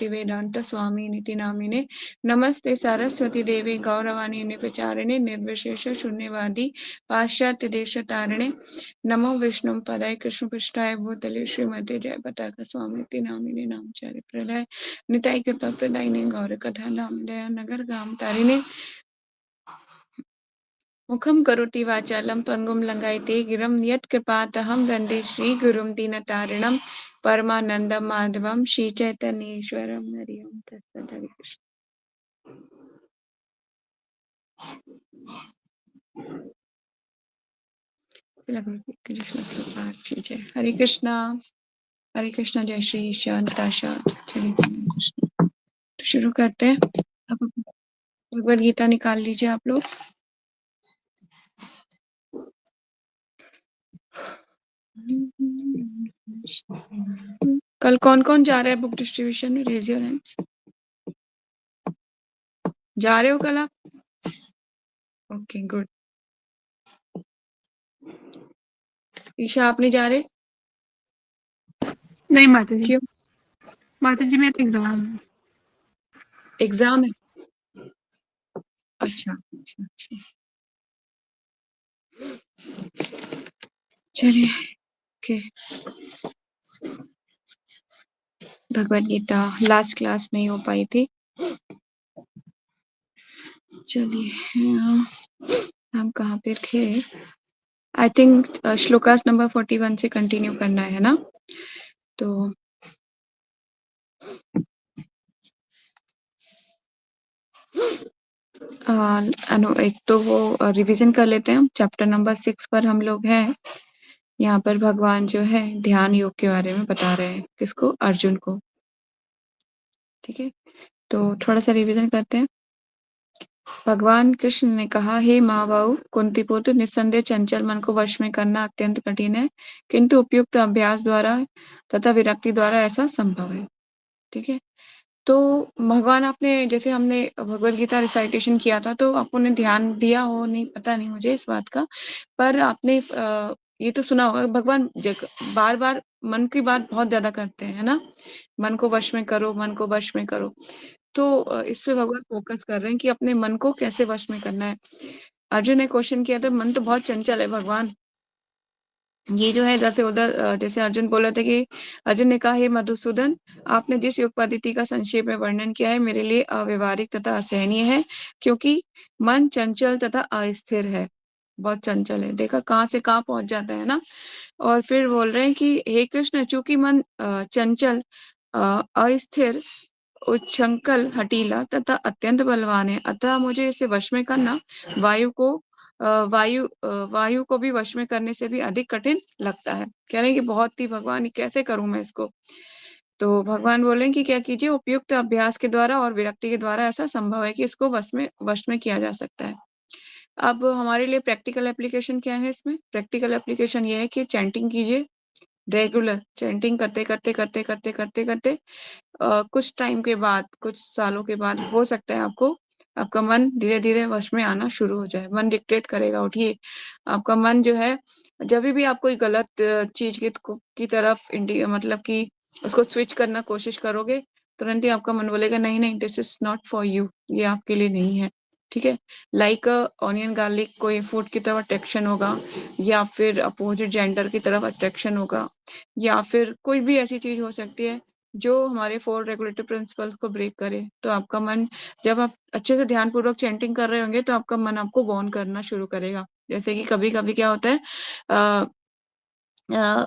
भक्तिवेदांत स्वामी निति नामिने नमस्ते सरस्वती देवी गौरवाणी प्रचारिणे निर्विशेष शून्यवादी पाश्चात्य देश तारिणे नमो विष्णु पदाय कृष्ण पृष्ठाय भूतले श्रीमती जय पताका स्वामी निति नामिने नामचार्य प्रदाय निताय कृपा प्रदायिने गौर कथा नाम दया नगर गाम तारिणे मुखम करोति वाचालम पंगुम लंगायते गिरम यत्कृपातहं वन्दे श्रीगुरुं दीनतारिणं परमानंदं माधवम श्री चैतन्येश्वरम हरि ओम तत्सत् हरे कृष्ण। कृष्ण प्रभात की जय। हरे कृष्णा जय श्री शांताशा। कृष्ण तो शुरू करते हैं। अब भगवद गीता निकाल लीजिए आप लोग। कल कौन कौन जा रहा है बुक डिस्ट्रीब्यूशन में? Raise your hands. जा रहे हो कल आप? Okay good. ईशा आप नहीं जा रहे? नहीं माता जी। क्यों? माता जी मेरा एग्जाम है। अच्छा अच्छा अच्छा चलिए okay. Bhagavad Gita last class नहीं हो पाई थी। चलिए हम कहाँ पे थे? आई थिंक श्लोकास नंबर 41 से कंटिन्यू करना है ना। तो एक तो वो रिवीजन कर लेते हैं। चैप्टर नंबर 6 पर हम लोग हैं। यहाँ पर भगवान जो है ध्यान योग के बारे में बता रहे हैं। किसको? अर्जुन को। ठीक है, तो थोड़ा सा रिवीजन करते हैं। भगवान कृष्ण ने कहा, हे महाबाहु कुंती पुत्र, निस्संदेह चंचल मन को वश में करना अत्यंत कठिन है, किंतु उपयुक्त अभ्यास द्वारा तथा विरक्ति द्वारा ऐसा संभव है। ठीक है, तो भगवान आपने, जैसे हमने भगवद गीता रिसाइटेशन किया था तो आपने ध्यान दिया हो, नहीं पता नहीं मुझे इस बात का, पर आपने ये तो सुना होगा भगवान बार बार मन की बात बहुत ज्यादा करते हैं, है ना। मन को वश में करो, मन को वश में करो। तो इस पे भगवान फोकस कर रहे हैं कि अपने मन को कैसे वश में करना है। अर्जुन ने क्वेश्चन किया था, मन तो बहुत चंचल है भगवान, ये जो है इधर से उधर। जैसे अर्जुन बोला था कि अर्जुन ने कहा, हे मधुसूदन, आपने जिस योग पद्धति का संक्षेप में वर्णन किया है मेरे लिए अव्यवहारिक तथा असहनीय है, क्योंकि मन चंचल तथा अस्थिर है। बहुत चंचल है, देखा कहाँ से कहाँ पहुंच जाता है ना। और फिर बोल रहे हैं कि हे कृष्ण, चूंकि मन चंचल, अस्थिर, उच्छृंखल, हठीला तथा अत्यंत बलवान है, अतः मुझे इसे वश में करना वायु को भी वश में करने से भी अधिक कठिन लगता है। कह रहे हैं कि बहुत ही भगवान, कैसे करूं मैं इसको। तो भगवान बोले कि क्या कीजिए, उपयुक्त अभ्यास के द्वारा और विरक्ति के द्वारा ऐसा संभव है कि इसको वश में किया जा सकता है। अब हमारे लिए प्रैक्टिकल एप्लीकेशन क्या है इसमें? प्रैक्टिकल एप्लीकेशन ये है कि चैंटिंग कीजिए, रेगुलर चैंटिंग करते करते करते करते करते करते कुछ टाइम के बाद, कुछ सालों के बाद हो सकता है आपका मन धीरे धीरे वश में आना शुरू हो जाए। मन डिक्टेट करेगा, उठिए। आपका मन जो है, जब भी आप कोई गलत चीज की तरफ मतलब कि उसको स्विच करना कोशिश करोगे, तुरंत ही आपका मन बोलेगा नहीं नहीं, this is not for you, ये आपके लिए नहीं है। ठीक है, लाइक ऑनियन गार्लिक, कोई फूड की तरफ अट्रैक्शन होगा, या फिर अपोजिट जेंडर की तरफ अट्रैक्शन होगा, या फिर कोई भी ऐसी चीज हो सकती है जो हमारे 4 रेगुलेटरी प्रिंसिपल्स को ब्रेक करे। तो आपका मन, जब आप अच्छे से ध्यान पूर्वक चैंटिंग कर रहे होंगे, तो आपका मन आपको वार्न करना शुरू करेगा। जैसे कि कभी कभी क्या होता है, आ, आ,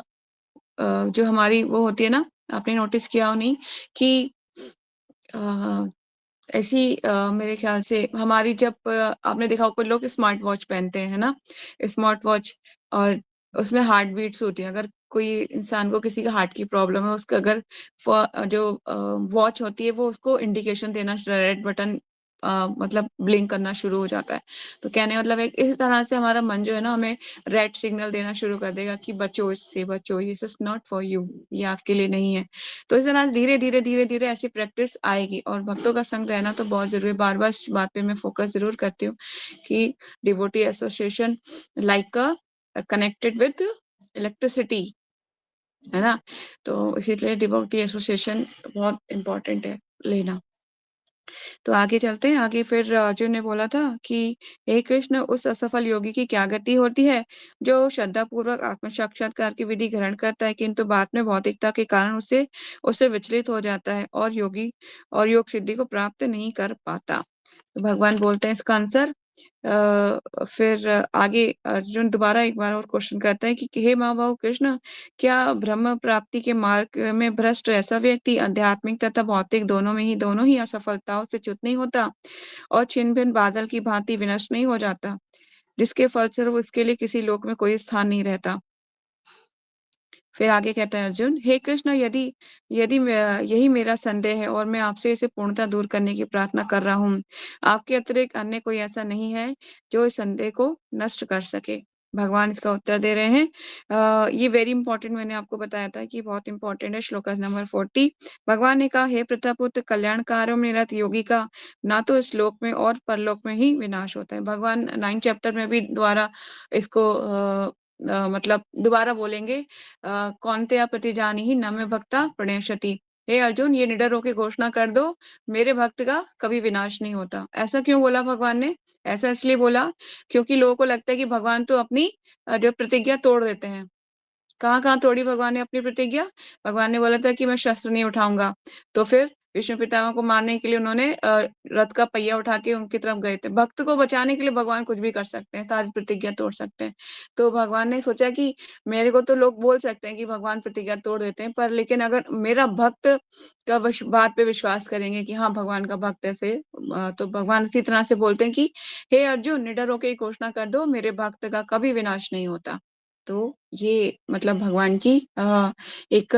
जो हमारी वो होती है ना, आपने नोटिस किया हो नहीं कि ऐसी मेरे ख्याल से हमारी, जब आपने देखा होगा लोग स्मार्ट वॉच पहनते हैं ना, स्मार्ट वॉच, और उसमें हार्ट बीट्स होती है। अगर कोई इंसान को किसी का हार्ट की प्रॉब्लम है, उसका अगर जो वॉच होती है वो उसको इंडिकेशन देना, रेड बटन मतलब ब्लिंक करना शुरू हो जाता है। तो कहने मतलब एक इस तरह से हमारा मन जो है ना, हमें रेड सिग्नल देना शुरू कर देगा कि बचो इससे, बचो, this is not for you, ये आपके लिए नहीं है। तो इस तरह धीरे धीरे धीरे धीरे ऐसी प्रैक्टिस आएगी, और भक्तों का संग रहना तो बहुत जरूरी है। बार बार इस बात पे मैं फोकस जरूर करती हूँ कि devotee association like connected with electricity, है ना। तो इसीलिए डिवोटी एसोसिएशन बहुत इंपॉर्टेंट है लेना। तो आगे चलते हैं। आगे फिर अर्जुन ने बोला था कि हे कृष्ण, उस असफल योगी की क्या गति होती है जो श्रद्धा पूर्वक आत्म साक्षात्कार की विधि ग्रहण करता है, किंतु बाद में भौतिकता के कारण उसे उससे विचलित हो जाता है और योग सिद्धि को प्राप्त नहीं कर पाता। तो भगवान बोलते हैं इसका आंसर। फिर आगे अर्जुन दोबारा एक बार और क्वेश्चन करता है कि हे महाबाहु कृष्ण, क्या ब्रह्म प्राप्ति के मार्ग में भ्रष्ट ऐसा व्यक्ति आध्यात्मिक तथा भौतिक दोनों ही असफलताओं से च्युत नहीं होता और छिन्न भिन्न बादल की भांति विनष्ट नहीं हो जाता, जिसके फलस्वरूप उसके लिए किसी लोक में कोई स्थान नहीं रहता। फिर आगे कहता है अर्जुन, हे कृष्ण, यदि यदि यही मेरा संदेह है और मैं आपसे इसे पूर्णतः दूर करने की प्रार्थना कर रहा हूँ। आपके अतिरिक्त अन्य कोई ऐसा नहीं है जो इस संदेह को नष्ट कर सके। भगवान इसका उत्तर दे रहे हैं। ये वेरी इंपॉर्टेंट, मैंने आपको बताया था कि बहुत इंपॉर्टेंट है। श्लोक नंबर 40। भगवान ने कहा, हे प्रतापुत्र, कल्याणकारों में निरत योगी का ना तो इस लोक में और परलोक में ही विनाश होता है। भगवान 9 चैप्टर में भी द्वारा इसको मतलब दोबारा बोलेंगे। कौन्तेय प्रतिजानीहि न मे भक्ता प्रणश्यति। हे अर्जुन, ये निडर होकर घोषणा कर दो, मेरे भक्त का कभी विनाश नहीं होता। ऐसा क्यों बोला भगवान ने? ऐसा इसलिए बोला क्योंकि लोगों को लगता है कि भगवान तो अपनी जो प्रतिज्ञा तोड़ देते हैं। कहाँ कहाँ तोड़ी भगवान ने अपनी प्रतिज्ञा? भगवान ने बोला था कि मैं शस्त्र नहीं उठाऊंगा, तो फिर विष्णु पितामह को मारने के लिए उन्होंने रथ का पहिया उठा के उनकी तरफ गए थे। भक्त को बचाने के लिए भगवान कुछ भी कर सकते हैं, सारी प्रतिज्ञा तोड़ सकते हैं। तो भगवान ने सोचा कि मेरे को तो लोग बोल सकते हैं कि भगवान प्रतिज्ञा तोड़ देते हैं, पर लेकिन अगर मेरा भक्त का बात पे विश्वास करेंगे कि हाँ भगवान का भक्त ऐसे, तो भगवान इसी तरह से बोलते हैं कि हे अर्जुन, निडर होकर घोषणा कर दो, मेरे भक्त का कभी विनाश नहीं होता। तो ये मतलब भगवान की एक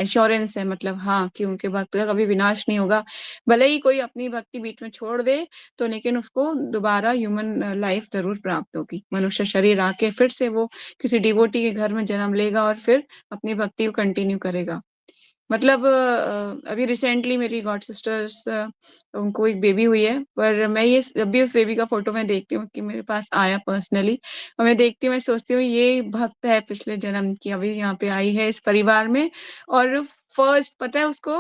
एश्योरेंस है, मतलब हाँ, कि उनके भक्त का कभी विनाश नहीं होगा। भले ही कोई अपनी भक्ति बीच में छोड़ दे तो लेकिन उसको दोबारा ह्यूमन लाइफ जरूर प्राप्त होगी। मनुष्य शरीर आके फिर से वो किसी डिवोटी के घर में जन्म लेगा और फिर अपनी भक्ति को कंटिन्यू करेगा। मतलब अभी रिसेंटली मेरी गॉड सिस्टर्स, उनको एक बेबी हुई है, पर मैं ये जब भी उस बेबी का फोटो मैं देखती हूँ कि मेरे पास आया पर्सनली, और मैं देखती हूँ, मैं सोचती हूँ ये भक्त है पिछले जन्म की, अभी यहाँ पे आई है इस परिवार में। और फर्स्ट पता है उसको,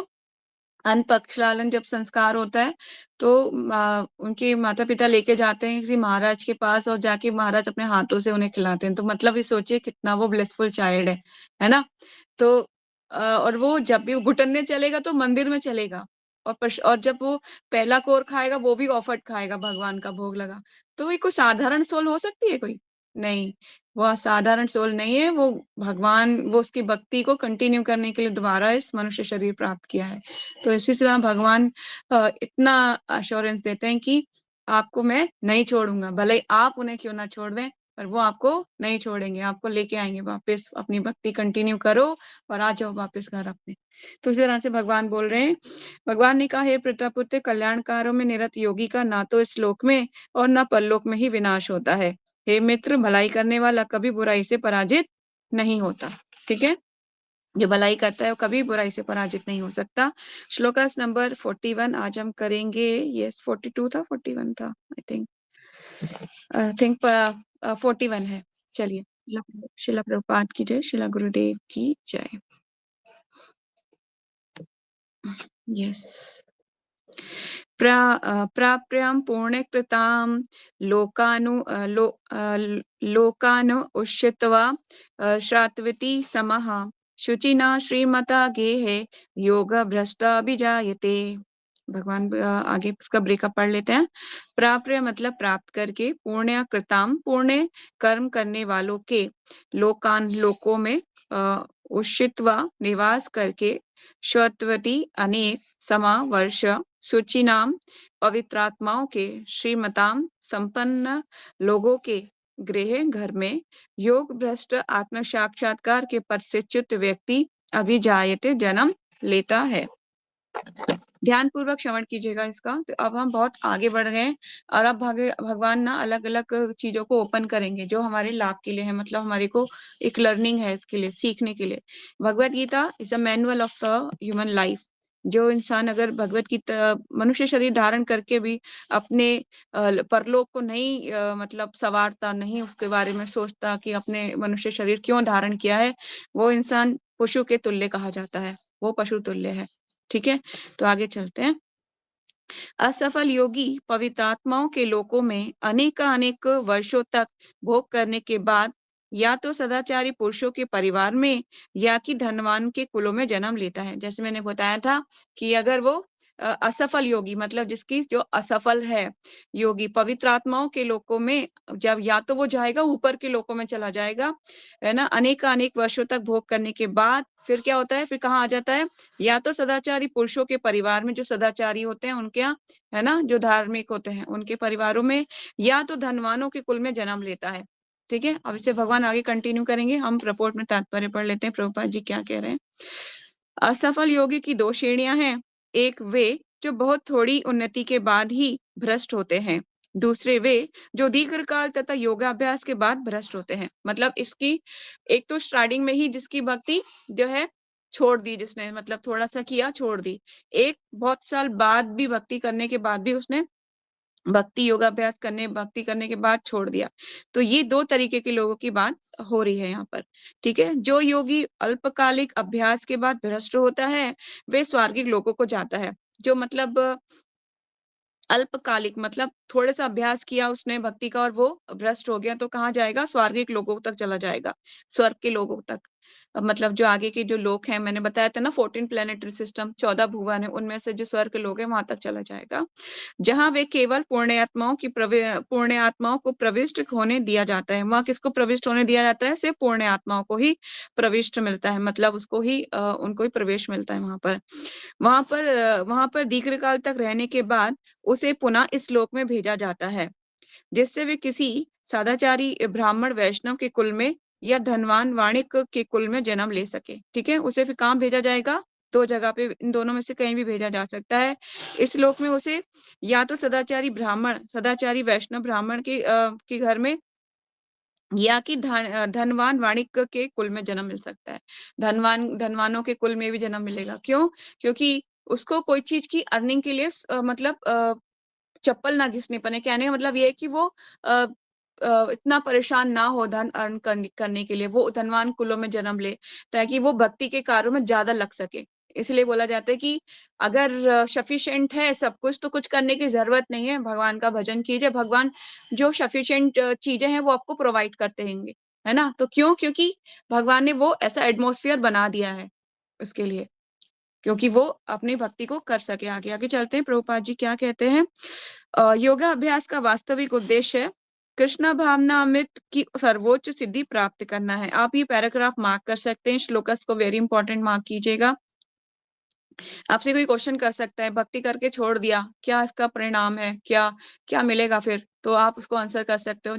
अनपक्षलालन जब संस्कार होता है तो उनके माता पिता लेके जाते हैं किसी महाराज के पास, और जाके महाराज अपने हाथों से उन्हें खिलाते हैं। तो मतलब ये सोचिए कितना वो ब्लेसफुल चाइल्ड है ना। तो और वो जब भी घुटने चलेगा तो मंदिर में चलेगा, और जब वो पहला कोर खाएगा वो भी ऑफर्ड खाएगा, भगवान का भोग लगा। तो ये कोई साधारण सोल हो सकती है कोई? नहीं, वो साधारण सोल नहीं है। वो भगवान, वो उसकी भक्ति को कंटिन्यू करने के लिए दोबारा इस मनुष्य शरीर प्राप्त किया है। तो इसी तरह भगवान इतना अश्योरेंस देते हैं कि आपको मैं नहीं छोड़ूंगा, भले ही आप उन्हें क्यों ना छोड़ दें, पर वो आपको नहीं छोड़ेंगे, आपको लेके आएंगे वापस। अपनी भक्ति कंटिन्यू करो और आ जाओ वापस घर अपने। तो इसी तरह से भगवान बोल रहे हैं। भगवान ने कहा, हे प्रतापुत्र, कल्याणकारों में निरत योगी का ना तो इस लोक में और न परलोक में ही विनाश होता है। हे मित्र, भलाई करने वाला कभी बुराई से पराजित नहीं होता। ठीक है, जो भलाई करता है वो कभी बुराई से पराजित नहीं हो सकता। श्लोकास नंबर 41 आज हम करेंगे। यस, 42 था, 41 था आई थिंक 41 है। चलिए, शिला प्रभुपाद की जय, शिला गुरुदेव की जय। यस। प्राप्यां पुण्यकृतां लोकान् उषित्वा श्रात्वती समः शुचिना श्रीमता गेहे योग भ्रष्टाभिजायते। भगवान आगे इसका ब्रेकअप पढ़ लेते हैं। प्राप्य मतलब प्राप्त करके, पुण्य कृताम पुण्य कर्म करने वालों के, लोकान लोकों में, उषित्वा निवास करके, श्वत्वती अनेक समा वर्ष, शुचिनाम पवित्रात्माओं के, श्रीमताम संपन्न लोगों के गृह घर में, योग भ्रष्ट आत्म साक्षात्कार के पद से च्युत व्यक्ति अभिजायते जन्म लेता है। ध्यान पूर्वक श्रवण कीजिएगा इसका। तो अब हम बहुत आगे बढ़ गए और अब भगवान ना अलग अलग चीजों को ओपन करेंगे जो हमारे लाभ के लिए है, मतलब हमारे को एक लर्निंग है, इसके लिए सीखने के लिए। Bhagavad Gita is a manual of the human life. जो इंसान अगर भगवत गीता मनुष्य शरीर धारण करके भी अपने परलोक को नहीं मतलब सवारता नहीं, उसके बारे में सोचता कि अपने मनुष्य शरीर क्यों धारण किया है, वो इंसान पशु के तुल्य कहा जाता है, वो पशु तुल्य है। ठीक है, तो आगे चलते हैं। असफल योगी पवित्रात्माओं के लोकों में अनेक वर्षों तक भोग करने के बाद या तो सदाचारी पुरुषों के परिवार में या कि धनवान के कुलों में जन्म लेता है। जैसे मैंने बताया था कि अगर वो असफल योगी, मतलब जिसकी जो असफल है योगी, पवित्र आत्माओं के लोकों में जब या तो वो जाएगा ऊपर के लोकों में चला जाएगा, है ना, अनेक वर्षों तक भोग करने के बाद फिर क्या होता है, फिर कहाँ आ जाता है, या तो सदाचारी पुरुषों के परिवार में, जो सदाचारी होते हैं उनके यहाँ, है ना, जो धार्मिक होते हैं उनके परिवारों में, या तो धनवानों के कुल में जन्म लेता है। ठीक है, अब इसे भगवान आगे कंटिन्यू करेंगे। हम प्रपोर्ट में तात्पर्य पढ़ लेते हैं, प्रभुपाद जी क्या कह रहे हैं। असफल योगी की दो श्रेणियां हैं, एक वे जो बहुत थोड़ी उन्नति के बाद ही भ्रष्ट होते हैं, दूसरे वे जो दीर्घकाल तथा योगाभ्यास के बाद भ्रष्ट होते हैं। मतलब इसकी एक तो स्टार्टिंग में ही जिसकी भक्ति जो है छोड़ दी, जिसने मतलब थोड़ा सा किया छोड़ दी, एक बहुत साल बाद भी भक्ति करने के बाद भी उसने भक्ति करने के बाद छोड़ दिया। तो ये दो तरीके के लोगों की बात हो रही है यहाँ पर। ठीक है, जो योगी अल्पकालिक अभ्यास के बाद भ्रष्ट होता है वे स्वर्गिक लोगों को जाता है। जो मतलब अल्पकालिक मतलब थोड़ा सा अभ्यास किया उसने भक्ति का और वो भ्रष्ट हो गया, तो कहाँ जाएगा, स्वर्गिक लोगों तक चला जाएगा, स्वर्ग के लोगों तक। मतलब जो आगे के जो लोग हैं, मैंने बताया था ना 14 प्लेनेटरी सिस्टम, 14 भुवन है, उनमें से जो स्वर्ग के लोग हैं वहां तक चला जाएगा, जहां वे केवल पुण्य आत्माओं को प्रविष्ट होने दिया जाता है। वहां किसको प्रविष्ट होने दिया जाता है, सिर्फ पुण्य आत्माओं को ही प्रविष्ट मिलता है, मतलब उसको ही उनको ही प्रवेश मिलता है वहां पर। वहां पर दीर्घकाल तक रहने के बाद उसे पुनः इस लोक में भेजा जाता है, जिससे वे किसी सदाचारी ब्राह्मण वैष्णव के कुल में या धनवान वाणिक के कुल में जन्म ले सके। ठीक है, उसे फिर कहाँ भेजा जाएगा, दो जगह पे, इन दोनों में से कहीं भी भेजा जा सकता है। इस लोक में उसे या तो सदाचारी वैष्णव ब्राह्मण के घर में, या कि धनवान वाणिक के कुल में जन्म मिल सकता है। धनवानों के कुल में भी जन्म मिलेगा, क्यों, क्योंकि उसको कोई चीज की अर्निंग के लिए मतलब चप्पल ना घिसनी पड़े। कहने का मतलब ये है कि वो अ, इतना परेशान ना हो धन अर्न करने के लिए, वो धनवान कुलों में जन्म ले ताकि वो भक्ति के कार्यों में ज्यादा लग सके। इसलिए बोला जाता है कि अगर सफिशिएंट है सब कुछ तो कुछ करने की जरूरत नहीं है, भगवान का भजन कीजिए, भगवान जो सफिशिएंट चीजें हैं वो आपको प्रोवाइड करते रहेंगे, है ना। तो क्यों, क्योंकि भगवान ने वो ऐसा एटमोस्फियर बना दिया है उसके लिए, क्योंकि वो अपनी भक्ति को कर सके। आगे आगे चलते हैं, प्रभुपाद जी क्या कहते हैं। योगा अभ्यास का वास्तविक उद्देश्य कृष्ण भावना अमृत की सर्वोच्च सिद्धि प्राप्त करना है। आप ये पैराग्राफ मार्क कर सकते हैं, श्लोकस को वेरी इंपॉर्टेंट मार्क कीजिएगा। आपसे कोई क्वेश्चन कर सकता है, भक्ति करके छोड़ दिया, क्या इसका परिणाम है, क्या क्या मिलेगा फिर, तो आप उसको आंसर कर सकते हो।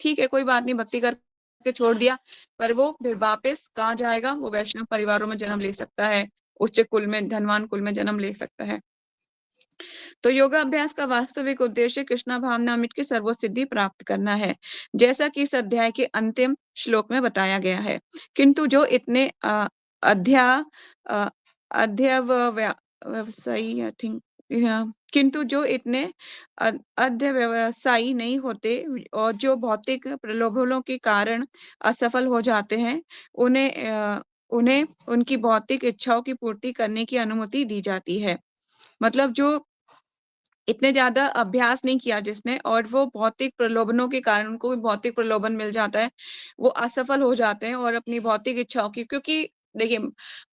ठीक है, कोई बात नहीं, भक्ति करके छोड़ दिया, पर वो फिर वापस कहाँ जाएगा, वो वैष्णव परिवारों में जन्म ले सकता है, उच्च कुल में, धनवान कुल में जन्म ले सकता है। तो योगा अभ्यास का वास्तविक उद्देश्य कृष्णा भावना अमृत की सर्वोच्च सिद्धि प्राप्त करना है, जैसा कि इस अध्याय के अंतिम श्लोक में बताया गया है। किंतु जो इतने अध्या अ, अध्यवसायी आई थिंक किंतु जो इतने अध्यवसायी नहीं होते और जो भौतिक प्रलोभनों के कारण असफल हो जाते हैं, उन्हें उनकी भौतिक इच्छाओं की पूर्ति करने की अनुमति दी जाती है। मतलब जो इतने ज्यादा अभ्यास नहीं किया जिसने, और वो भौतिक प्रलोभनों के कारण, उनको भी भौतिक प्रलोभन मिल जाता है, वो असफल हो जाते हैं और अपनी भौतिक इच्छाओं की, क्योंकि देखिए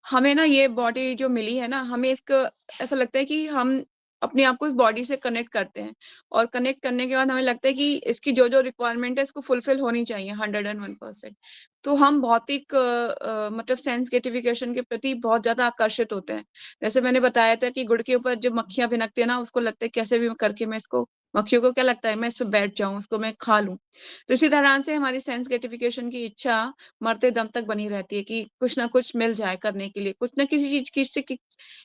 हमें ना ये बॉडी जो मिली है ना, हमें इसका ऐसा लगता है कि हम अपने आप को इस बॉडी से कनेक्ट करते हैं, और कनेक्ट करने के बाद हमें लगता है कि इसकी जो जो रिक्वायरमेंट है इसको फुलफिल होनी चाहिए 101%। तो हम भौतिक मतलब सेंस ग्रेटिफिकेशन के प्रति बहुत ज्यादा आकर्षित होते हैं। जैसे मैंने बताया था कि गुड़ के ऊपर जब मक्खियां भिनकती है ना, उसको लगता है कैसे भी करके मैं इसको, मक्खियों को क्या लगता है मैं इस पे बैठ जाऊं, उसको मैं खा लूं। तो इसी तरह से हमारी सेंस ग्रेटिफिकेशन की इच्छा मरते दम तक बनी रहती है कि कुछ ना कुछ मिल जाए करने के लिए, कुछ ना किसी चीज की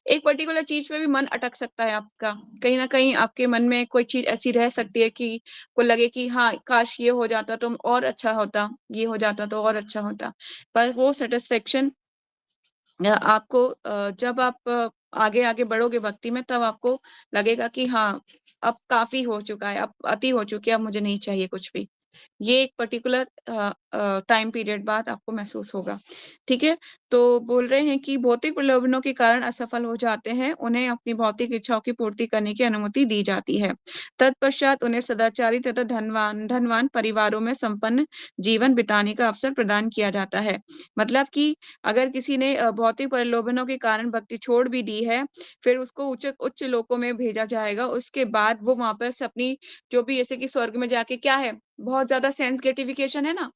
एक पर्टिकुलर चीज पे भी मन अटक सकता है आपका, कहीं ना कहीं आपके मन में कोई चीज ऐसी रह सकती है कि को लगे कि हाँ काश ये हो जाता तो और अच्छा होता, ये हो जाता तो और अच्छा होता। पर वो सेटिस्फेक्शन आपको जब आप आगे आगे बढ़ोगे भक्ति में, तब आपको लगेगा कि हाँ अब काफी हो चुका है, अब अति हो चुकी है, अब मुझे नहीं चाहिए कुछ भी। ये एक पर्टिकुलर टाइम पीरियड बाद आपको महसूस होगा। ठीक है? तो बोल रहे हैं कि भौतिक प्रलोभनों के कारण असफल हो जाते हैं, उन्हें अपनी भौतिक इच्छाओं की पूर्ति करने की अनुमति दी जाती है। तत्पश्चात उन्हें सदाचारी तथा धनवान धनवान परिवारों में संपन्न जीवन बिताने का अवसर प्रदान किया जाता है। मतलब कि अगर किसी ने भौतिक प्रलोभनों के कारण भक्ति छोड़ भी दी है, फिर उसको उच्च उच्च लोकों में भेजा जाएगा। उसके बाद वो वहाँ पर से अपनी जो भी जैसे कि स्वर्ग में जाके क्या है, बहुत ज़्यादा सेंस ग्रेटिफिकेशन है ना,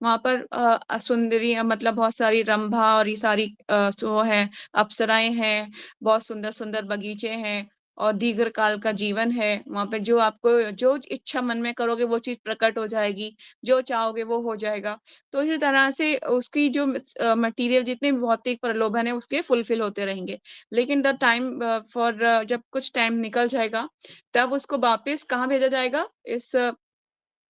वहाँ पर सुंदरी मतलब बहुत सारी रंभा और ये सारी सो है, अप्सराएँ हैं, बहुत सुंदर-सुंदर बगीचे हैं और दीर्घ काल का जीवन है। वहाँ पे जो आपको जो इच्छा मन में करोगे वो चीज़ प्रकट हो जाएगी, जो चाहोगे वो हो जाएगा। तो इसी तरह से उसकी जो मटीरियल जितने भी भौतिक प्रलोभन है उसके फुलफिल होते रहेंगे। लेकिन द टाइम फॉर जब कुछ टाइम निकल जाएगा, तब उसको वापस कहाँ भेजा जाएगा? इस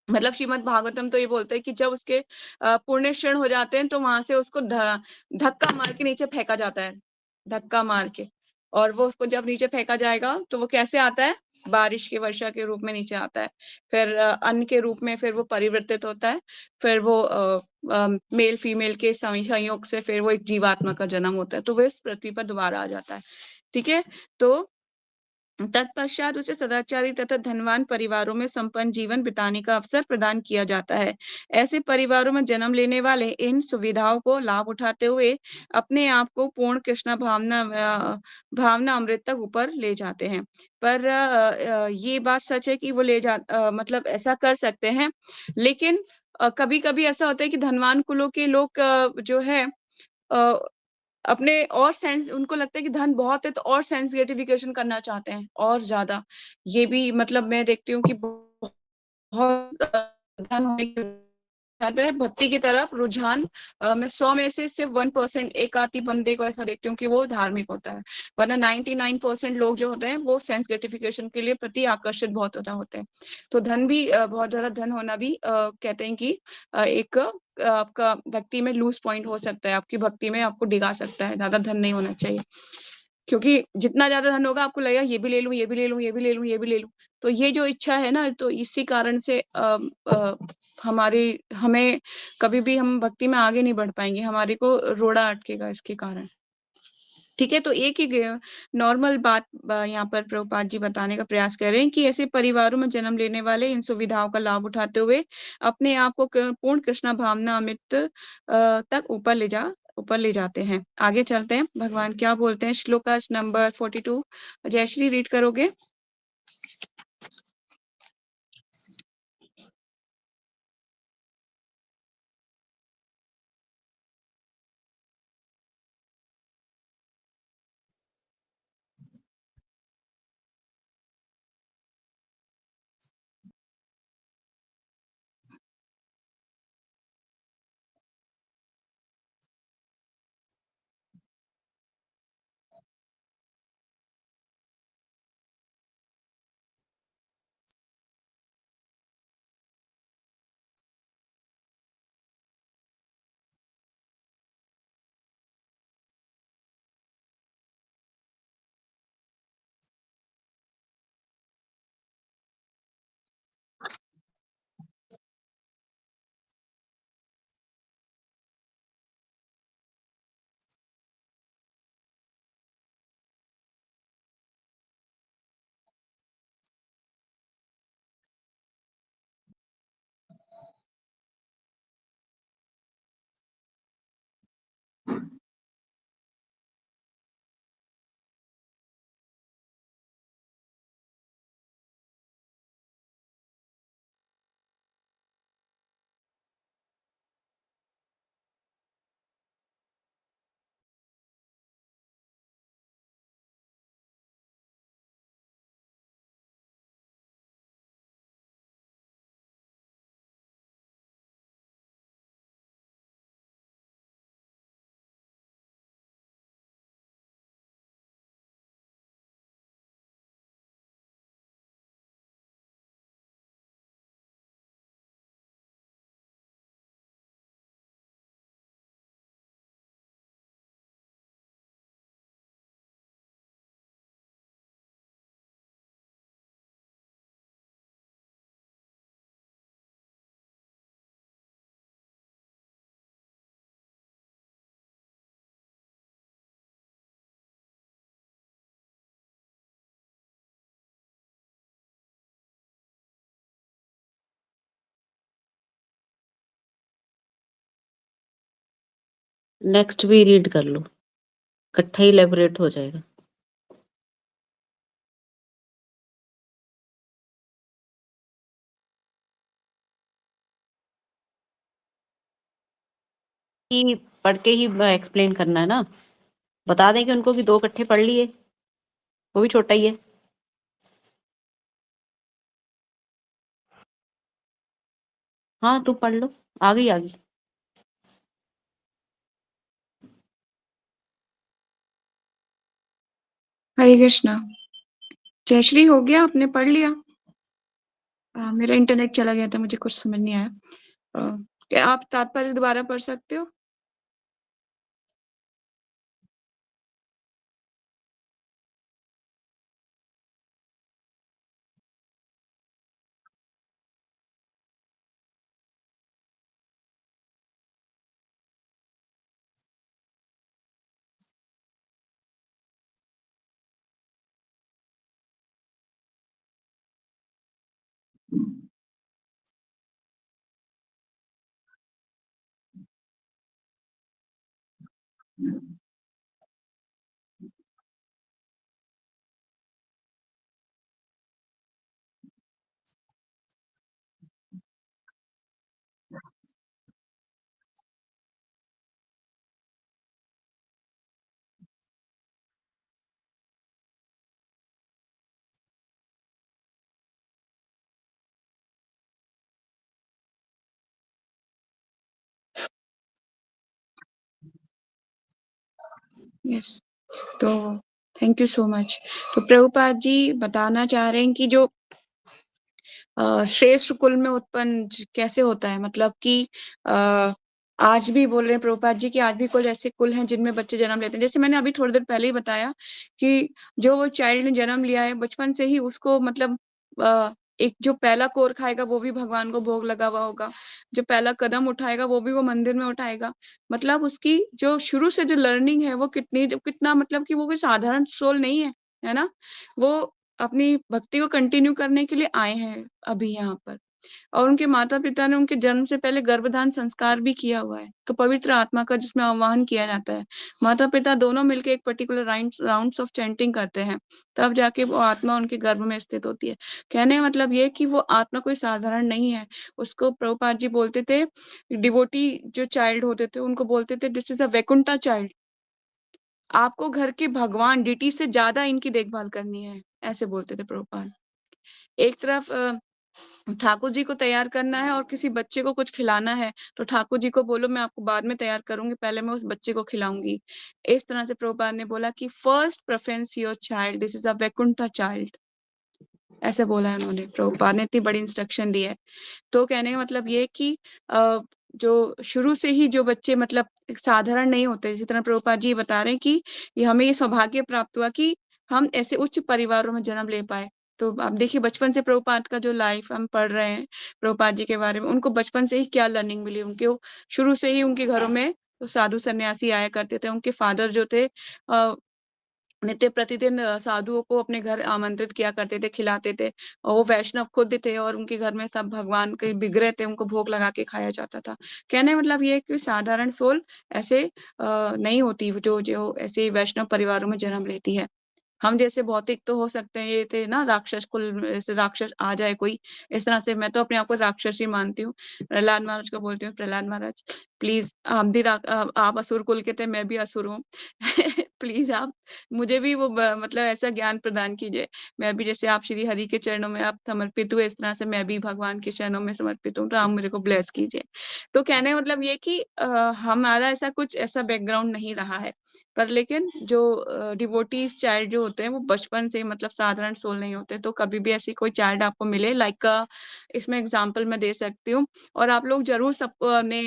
मतलब श्रीमद् भागवतम तो ये बोलता है कि जब उसके पुण्य क्षीण हो जाते हैं तो वहां से उसको धक्का मार के नीचे फेंका जाता है, धक्का मार के। और वो उसको जब नीचे फेंका जाएगा तो वो कैसे आता है? बारिश की वर्षा के रूप में नीचे आता है। फिर अन्न के रूप में फिर वो परिवर्तित होता है। फिर वो मेल फीमेल के संयोग से फिर वो एक जीवात्मा का जन्म होता है, तो वो इस पृथ्वी पर दोबारा आ जाता है। ठीक है? तो तत्पश्चात उसे सदाचारी तथा धनवान परिवारों में संपन्न जीवन बिताने का अवसर प्रदान किया जाता है। ऐसे परिवारों में जन्म लेने वाले इन सुविधाओं को लाभ उठाते हुए अपने आप को पूर्ण कृष्ण भावना अमृत तक ऊपर ले जाते हैं। पर ये बात सच है कि वो मतलब ऐसा कर सकते हैं, लेकिन कभी-कभी ऐसा होता है कि धनवान कुलों के लोग जो है अ, अपने और सेंस उनको लगता है कि धन बहुत है तो और सेंस ग्रेटिफिकेशन करना चाहते हैं और ज़्यादा। ये भी मतलब मैं देखती हूँ कि बहुत धन होने के ज़्यादा भक्ति की तरफ रुझान मैं 100 में से सिर्फ 1% एक आध ही बंदे को ऐसा देखती हूँ कि वो धार्मिक होता है। वरना 99% लोग जो होते हैं वो सेंस ग्रेटिफिकेशन के लिए प्रति आकर्षित बहुत ज़्यादा होते हैं। तो धन भी बहुत ज़्यादा धन होना भी कहते हैं कि एक आपका भक्ति में लूज़ पॉइंट हो सकता है, आपकी भक्ति में आपको डिगा सकता है, ज़्यादा धन नहीं होना चाहिए। क्योंकि जितना ज़्यादा धन होगा आपको लगेगा ये भी ले लूँ, ये भी ले लूँ, ये भी ले लूँ, ये भी ले लूँ। तो ये जो इच्छा है ना, तो इसी कारण से हमें कभी भी हम भक्ति में आगे नहीं बढ़ पाएँगे, हमारे को रोड़ा अटकेगा इसके कारण। ठीक है, तो एक ही नॉर्मल बात यहाँ पर प्रभुपाद जी बताने का प्रयास कर रहे हैं कि ऐसे परिवारों में जन्म लेने वाले इन सुविधाओं का लाभ उठाते हुए अपने आप को पूर्ण कृष्णा भावना अमित तक ऊपर ले जाते हैं। आगे चलते हैं, भगवान क्या बोलते हैं? श्लोकास नंबर 42 जयश्री रीड करोगे? नेक्स्ट भी रीड कर लो, इकट्ठा ही इलैबोरेट हो जाएगा। कि पढ़ के ही एक्सप्लेन करना है ना, बता दें कि उनको कि 2 इकट्ठे पढ़ लिए, वो भी छोटा ही है। हाँ, तू पढ़ लो, आ गई, आ गई। हरे कृष्णा। जयश्री, हो गया? आपने पढ़ लिया? मेरा इंटरनेट चला गया था, मुझे कुछ समझ नहीं आया। क्या आप तात्पर्य दोबारा पढ़ सकते हो? यस। तो थैंक यू सो मच। तो प्रभुपाद जी बताना चाह रहे हैं कि जो श्रेष्ठ कुल में उत्पन्न कैसे होता है, मतलब कि आज भी बोल रहे हैं प्रभुपाद जी कि आज भी कुछ ऐसे कुल हैं जिनमें बच्चे जन्म लेते हैं। जैसे मैंने अभी थोड़ी देर पहले ही बताया कि जो वो चाइल्ड ने जन्म लिया है बचपन से ही उसको मतलब एक जो पहला कोर खाएगा वो भी भगवान को भोग लगा हुआ होगा, जो पहला कदम उठाएगा वो भी वो मंदिर में उठाएगा। मतलब उसकी जो शुरू से जो लर्निंग है वो कितना मतलब कि वो कोई साधारण सोल नहीं है ना। वो अपनी भक्ति को कंटिन्यू करने के लिए आए हैं अभी यहाँ पर। और उनके माता-पिता ने उनके जन्म से पहले गर्भधान संस्कार भी किया हुआ है, तो पवित्र आत्मा का जिसमें आवाहन किया जाता है। माता-पिता दोनों मिलके एक पर्टिकुलर राउंड्स ऑफ चैंटिंग करते हैं, तब जाके वो आत्मा उनके गर्भ में स्थित होती है। कहने का मतलब ये है कि वो आत्मा कोई साधारण नहीं है। उसको प्रभुपाद जी बोलते थे, डिवोटी जो चाइल्ड होते थे उनको बोलते थे this is a Vaikuntha child. आपको घर के भगवान डिटी से ज़्यादा इनकी देखभाल करनी है, ऐसे बोलते थे प्रभुपाद। एक तरफ ठाकुर जी को तैयार करना है और किसी बच्चे को कुछ खिलाना है, तो ठाकुर जी को बोलो मैं आपको बाद में तैयार करूँगी, पहले मैं उस बच्चे को खिलाऊँगी। इस तरह से प्रभुपाद ने बोला कि first preference your child, this is a Vaikuntha child, ऐसे बोला है उन्होंने। प्रभुपाद ने इतनी बड़ी इंस्ट्रक्शन दी है। तो कहने का मतलब ये है कि जो शुरू से ही जो बच्चे मतलब एक साधारण नहीं होते, जिस तरह प्रभुपाद जी बता रहे हैं कि ये हमें ये सौभाग्य प्राप्त हुआ कि हम ऐसे उच्च परिवारों में जन्म ले पाए। तो आप देखिए बचपन से प्रभुपाद का जो लाइफ हम पढ़ रहे हैं, प्रभुपाद जी के बारे में, उनको बचपन से ही क्या लर्निंग मिली, उनके वो शुरू से ही उनके घरों में तो साधु सन्यासी आया करते थे। उनके फादर जो थे नित्य प्रतिदिन साधुओं को अपने घर आमंत्रित किया करते थे, खिलाते थे और वो वैष्णव खुद थे और उनके घर में सब भगवान के विग्रह थे, उनको भोग लगा के खाया जाता था। कहने का मतलब ये है कि साधारण सोल ऐसे नहीं होती जो जो ऐसे वैष्णव परिवारों में जन्म लेती है। हम जैसे भौतिक तो हो सकते हैं, ये थे ना राक्षस कुल में से राक्षस आ जाए कोई, इस तरह से मैं तो अपने आप को राक्षस ही मानती हूँ। प्रहलाद महाराज को बोलती हूँ, प्रहलाद महाराज प्लीज़ आप असुर कुल के थे, मैं भी असुर हूँ। प्लीज़ आप मुझे भी वो ब मतलब ऐसा ज्ञान प्रदान कीजिए। मैं भी जैसे आप श्री हरि के चरणों में आप समर्पित हुए, इस तरह से मैं भी भगवान के चरणों में समर्पित हूँ, तो आप मेरे को ब्लेस कीजिए। तो कहने का मतलब ये है कि हमारा ऐसा कुछ ऐसा बैकग्राउंड नहीं रहा है। पर लेकिन जो डिवोटीज़ चाइल्ड जो होते हैं वो बचपन से ही मतलब साधारण सोल नहीं होते। तो कभी भी ऐसी कोई चाइल्ड आपको मिले लाइक इसमें एग्ज़ाम्पल मैं दे सकती हूँ और आप लोग ज़रूर सबको ने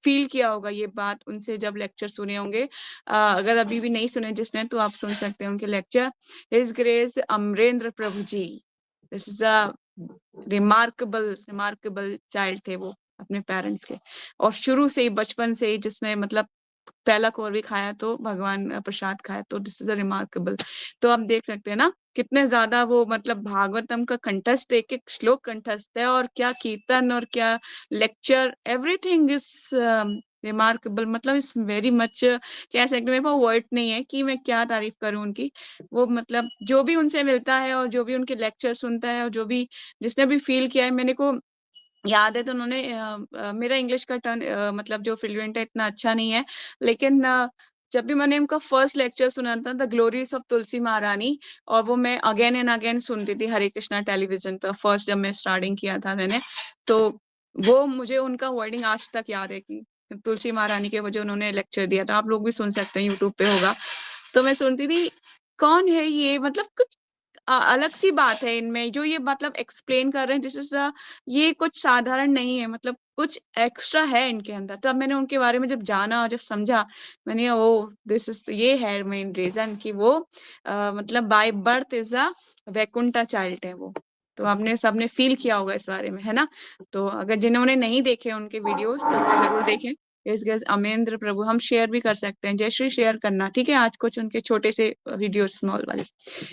फ़ील किया होगा ये बात उनसे जब लेक्चर सुने होंगे। अगर अभी भी नहीं सुने जिसने तो आप सुन सकते हैं उनके lecture. His grace Amarendra Prabhu ji, this is a remarkable child थे वो अपने पेरेंट्स के और शुरू से ही बचपन से ही जिसने मतलब पहला कौर भी खाया तो भगवान प्रसाद खाया, तो दिस इज़ अ रिमार्केबल। तो आप देख सकते हैं ना कितने ज़्यादा वो मतलब भागवतम का कंठस्थ एक-एक श्लोक कंठस्थ है और क्या कीर्तन और क्या लेक्चर, एवरीथिंग इज़ रिमार्केबल, मतलब इस वेरी मच, कह सकते हैं, मेरे पास वर्ड नहीं है कि मैं क्या तारीफ करूं उनकी। वो मतलब जो भी उनसे मिलता है और जो भी उनके लेक्चर सुनता है और जो भी जिसने भी फील किया है, मैंने को याद है, तो उन्होंने मेरा इंग्लिश का टर्न मतलब जो फ्लुएंट है इतना अच्छा नहीं है, लेकिन जब भी मैंने उनका फर्स्ट लेक्चर सुना था, द ग्लोरीज ऑफ तुलसी महारानी, और वो मैं अगेन एंड अगेन सुनती थी हरे कृष्णा टेलीविजन पर, फर्स्ट जब मैं स्टार्टिंग किया था मैंने, तो वो मुझे उनका वर्डिंग आज तक याद है कि तुलसी महारानी के वजह उन्होंने लेक्चर दिया था। आप लोग भी सुन सकते हैं, यूट्यूब पे होगा। तो मैं सुनती थी, कौन है ये, मतलब कुछ अलग सी बात है इनमें, जो ये मतलब एक्सप्लेन कर रहे हैं, जिससे ये कुछ साधारण नहीं है, मतलब कुछ एक्स्ट्रा है इनके अंदर। तब मैंने उनके बारे में जब जाना और जब समझा, मैंने ओ दिस इज, ये है मेन रीजन कि वो मतलब by birth is a Vaikuntha child है वो। तो आपने सबने फील किया होगा इस बारे में, है ना। तो अगर जिन्होंने नहीं देखे उनके वीडियोस, तो वो जरूर देखें। इस गैस अमेंद्र प्रभु, हम शेयर भी कर सकते हैं, जयश्री शेयर करना, ठीक है, आज कुछ उनके छोटे से वीडियो स्मॉल वाले।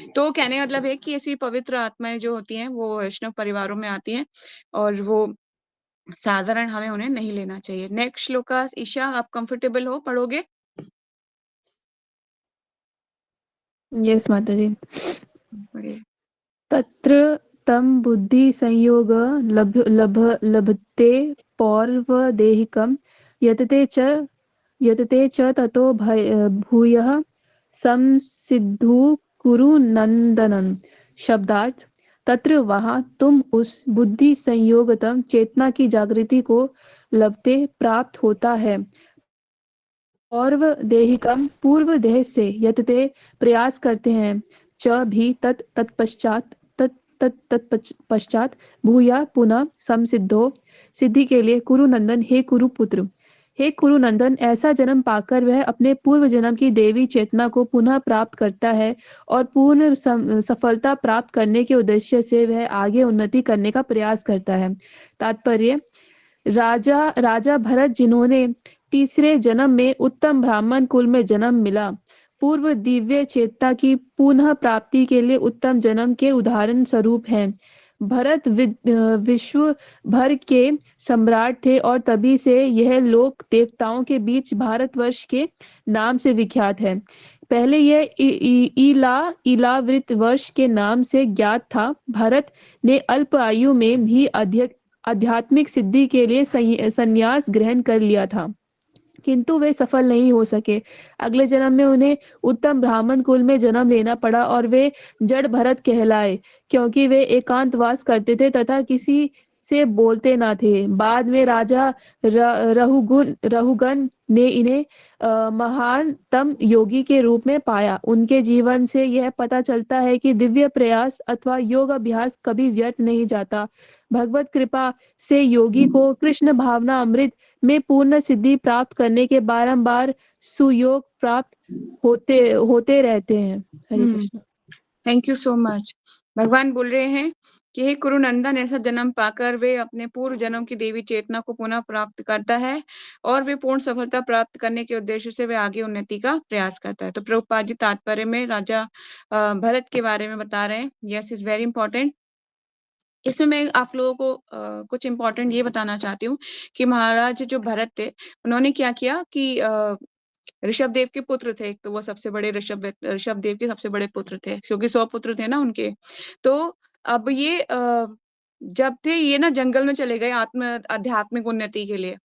तो कहने का मतलब है कि ऐसी पवित्र आत्माएं जो होती हैं वो वैष्णव परिवारों में आती हैं, और वो साधारण हमें उन्हें नहीं लेना चाहिए। नेक्स्ट श्लोका, ईशा आप कंफर्टेबल हो, पढ़ोगे? यस माता जी। पढ़िए। तत्र तं बुद्धि संयोग लभते पौर्वदेहिकं यतते च ततो भूयः संसिद्धु कुरु नंदनम। शब्दार्थ: तत्र वहाँ तुम उस बुद्धि संयोगतम चेतना की जागृति को लभते प्राप्त होता है, पूर्व देहिकम पूर्व देह से, यतते प्रयास करते हैं, च भी तत्पश्चात भूया पुनः समसिद्धो सिद्धि के लिए, कुरु नंदन हे कुरु पुत्र। हे कुरु नंदन, ऐसा जन्म पाकर वह अपने पूर्व जन्म की देवी चेतना को पुनः प्राप्त करता है और पूर्ण सफलता प्राप्त करने के उद्देश्य से वह आगे उन्नति करने का प्रयास करता है। तात्पर्य: राजा भरत, जिन्होंने तीसरे जन्म में उत्तम ब्राह्मण कुल में जन्म मिला, पूर्व दिव्य चेतना की पुनः प्राप्ति के लिए उत्तम जन्म के उदाहरण स्वरूप हैं। भरत विश्व भर के सम्राट थे और तभी से यह लोक देवताओं के बीच भारतवर्ष के नाम से विख्यात है। पहले यह इलावृत वर्ष के नाम से ज्ञात था। भरत ने अल्प आयु में भी आध्यात्मिक सिद्धि के लिए संन्यास ग्रहण कर लिया था, किंतु वे सफल नहीं हो सके। अगले जन्म में उन्हें उत्तम ब्राह्मण कुल में जन्म लेना पड़ा और वे जड़ भरत कहलाए, क्योंकि वे एकांतवास करते थे तथा किसी से बोलते न थे। बाद में राजा रहुगन ने इन्हें महानतम योगी के रूप में पाया। उनके जीवन से यह पता चलता है कि दिव्य प्रयास अथवा योग अभ्यास कभी व्यर्थ नहीं जाता। भगवत कृपा से योगी को कृष्ण भावना अमृत में पूर्ण सिद्धि प्राप्त करने के बारंबार सुयोग प्राप्त होते रहते हैं। Hare Krishna. Thank you so much. भगवान बोल रहे हैं कि हे कुरुनंदन, ऐसा जन्म पाकर वे अपने पूर्व जन्म की देवी चेतना को पुनः प्राप्त करता है और वे पूर्ण सफलता प्राप्त करने के उद्देश्य से वे आगे उन्नति का प्रयास करता है। तो प्रभुपाद जी तात्पर्य में राजा भरत के बारे में बता रहे हैं। Yes, is very important. इसमें मैं आप लोगों को कुछ इंपॉर्टेंट ये बताना चाहती हूँ कि महाराज जो भरत थे, उन्होंने क्या किया कि ऋषभ देव के पुत्र थे। एक तो वो सबसे बड़े ऋषभ देव के सबसे बड़े पुत्र थे, क्योंकि 100 पुत्र थे ना उनके। तो अब ये जब थे ये ना जंगल में चले गए आध्यात्मिक उन्नति के लिए,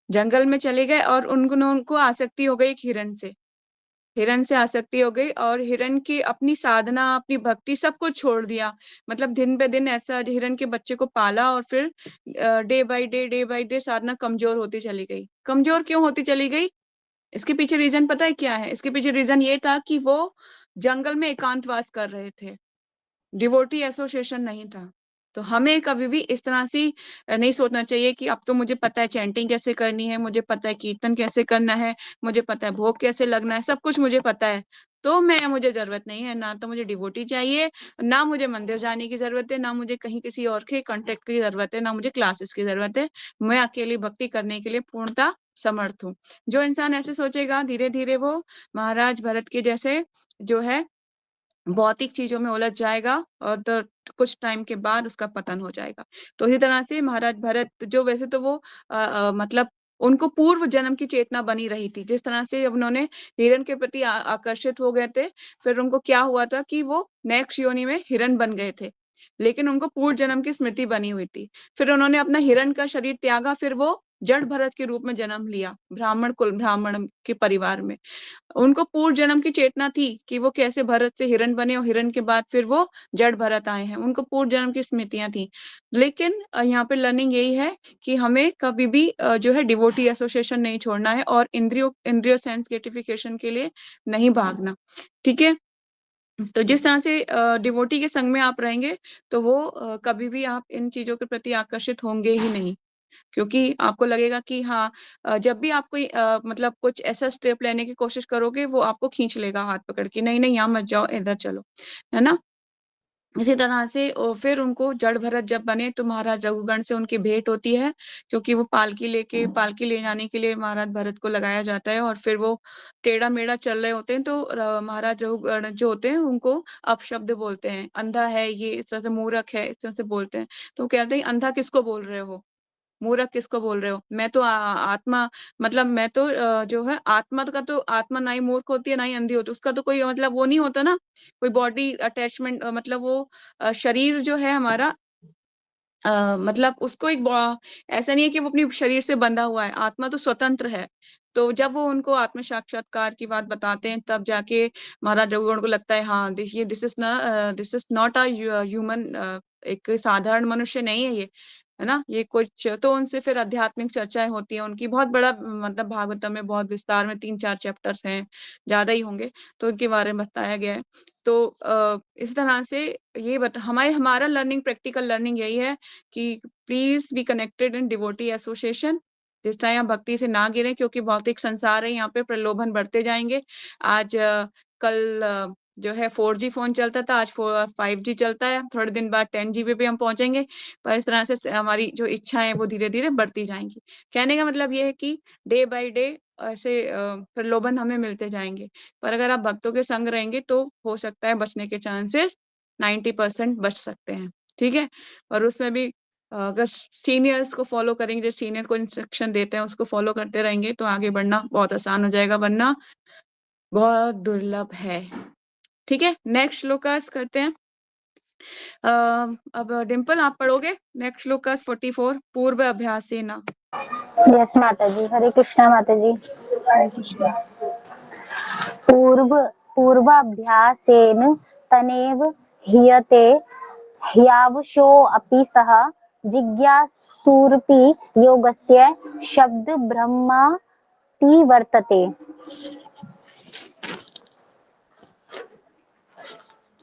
जंगल में चले गए और उनको आसक्ति हो गई एक हिरण से आसक्ति हो गई, और हिरण की अपनी साधना, अपनी भक्ति सब कुछ छोड़ दिया। मतलब दिन पे दिन ऐसा हिरण के बच्चे को पाला, और फिर डे बाय डे साधना कमजोर होती चली गई। कमजोर क्यों होती चली गई? इसके पीछे रीजन पता है क्या है? इसके पीछे रीजन ये था कि वो जंगल में एकांतवास कर रहे थे, डिवोटी एसोसिएशन नहीं था। तो हमें कभी भी इस तरह से नहीं सोचना चाहिए कि अब तो मुझे पता है चैंटिंग कैसे करनी है, मुझे पता है कीर्तन कैसे करना है, मुझे पता है भोग कैसे लगना है, सब कुछ मुझे पता है, तो मुझे जरूरत नहीं है, ना तो मुझे डिवोटी चाहिए, ना मुझे मंदिर जाने की जरूरत है, ना मुझे कहीं किसी और के कांटेक्ट की जरूरत है, ना मुझे क्लासेस की जरूरत है। मैं अकेली भक्ति करने के लिए पूर्णतः समर्थ हूँ। जो इंसान ऐसे सोचेगा, धीरे धीरे वो महाराज भरत के जैसे जो है भौतिक चीजों में उलझ जाएगा, और कुछ टाइम के बाद उसका पतन हो जाएगा। तो इसी तरह से महाराज भरत जो वैसे तो वो मतलब उनको पूर्व जन्म की चेतना बनी रही थी। जिस तरह से उन्होंने हिरण के प्रति आकर्षित हो गए थे, फिर उनको क्या हुआ था कि वो नेक्स्ट योनि में हिरण बन गए थे, लेकिन उनको पूर्व जन्म की स्मृति बनी हुई थी। फिर उन्होंने अपना हिरण का शरीर त्यागा, फिर वो जड़ भरत के रूप में जन्म लिया, ब्राह्मण के परिवार में। उनको पूर्व जन्म की चेतना थी कि वो कैसे भरत से हिरण बने और हिरण के बाद फिर वो जड़ भरत आए हैं, उनको पूर्व जन्म की स्मृतियां थी। लेकिन यहाँ पे लर्निंग यही है कि हमें कभी भी जो है डिवोटी एसोसिएशन नहीं छोड़ना है और इंद्रियो सेंस ग्रेटिफिकेशन के लिए नहीं भागना। ठीक है, तो जिस तरह से डिवोटी के संग में आप रहेंगे तो वो कभी भी आप इन चीजों के प्रति आकर्षित होंगे ही नहीं, क्योंकि आपको लगेगा कि हाँ, जब भी आप कोई मतलब कुछ ऐसा स्टेप लेने की कोशिश करोगे, वो आपको खींच लेगा हाथ पकड़ के, नहीं नहीं यहाँ मत जाओ, इधर चलो, है ना। इसी तरह से फिर उनको जड़ भरत जब बने तो महाराज रघुगण से उनकी भेंट होती है, क्योंकि वो पालकी ले जाने के लिए महाराज भरत को लगाया जाता है, और फिर वो टेढ़ा मेढ़ा चल रहे होते हैं तो महाराज रघुगण जो होते हैं उनको अपशब्द बोलते हैं, अंधा है ये, इस तरह से मूर्ख है, इस तरह से बोलते हैं। तो वो कहते हैं अंधा किसको बोल रहे हो, मूर्ख किसको बोल रहे हो, मैं तो आत्मा, मतलब मैं तो जो है आत्मा का, तो आत्मा ना ही मूर्ख होती है ना ही अंधी होती है, उसका तो कोई मतलब वो नहीं होता ना, कोई बॉडी अटैचमेंट, मतलब वो शरीर जो है हमारा, मतलब उसको ऐसा नहीं है कि वो अपने शरीर से बंधा हुआ है, आत्मा तो स्वतंत्र है। तो जब वो उनको आत्म साक्षात्कार की बात बताते हैं, तब जाके महाराज रघुगण को लगता है हाँ this is not a human, एक साधारण मनुष्य नहीं है ये, है ना, ये कुछ, तो उनसे फिर आध्यात्मिक चर्चाएं होती है उनकी, बहुत बड़ा, मतलब भागवतम में बहुत विस्तार में 3-4 चैप्टर्स हैं, ज्यादा ही होंगे, तो उनके बारे में बताया गया है। तो इस तरह से ये हमारा लर्निंग, प्रैक्टिकल लर्निंग यही है कि please be connected in devotee association. जिस तरह भक्ति से ना गिरे, क्योंकि भौतिक संसार है, यहाँ पे प्रलोभन बढ़ते जाएंगे। आज कल जो है 4G फोन चलता था, आज 5G चलता है, थोड़े दिन बाद 10GB पे हम पहुंचेंगे, पर इस तरह से हमारी जो इच्छाएं है वो धीरे धीरे बढ़ती जाएंगी। कहने का मतलब ये है कि डे बाय डे ऐसे प्रलोभन हमें मिलते जाएंगे, पर अगर आप भक्तों के संग रहेंगे तो हो सकता है बचने के चांसेस 90% बच सकते हैं। ठीक है, और उसमें भी अगर सीनियर्स को फॉलो करेंगे, जो सीनियर को इंस्ट्रक्शन देते हैं उसको फॉलो करते रहेंगे, तो आगे बढ़ना बहुत आसान हो जाएगा, वरना बहुत दुर्लभ है। ठीक है, नेक्स्ट श्लोकास करते हैं। अब डिम्पल आप पढ़ोगे नेक्स्ट श्लोकास 44, पूर्व अभ्यास से ना। यस माता जी, हरे कृष्णा माता जी। हरे कृष्ण। पूर्वाभ्यासेन तनेव ह्रियते ह्यावशोऽपि सः जिज्ञासुरपि योगस्य शब्द ब्रह्माति वर्तते।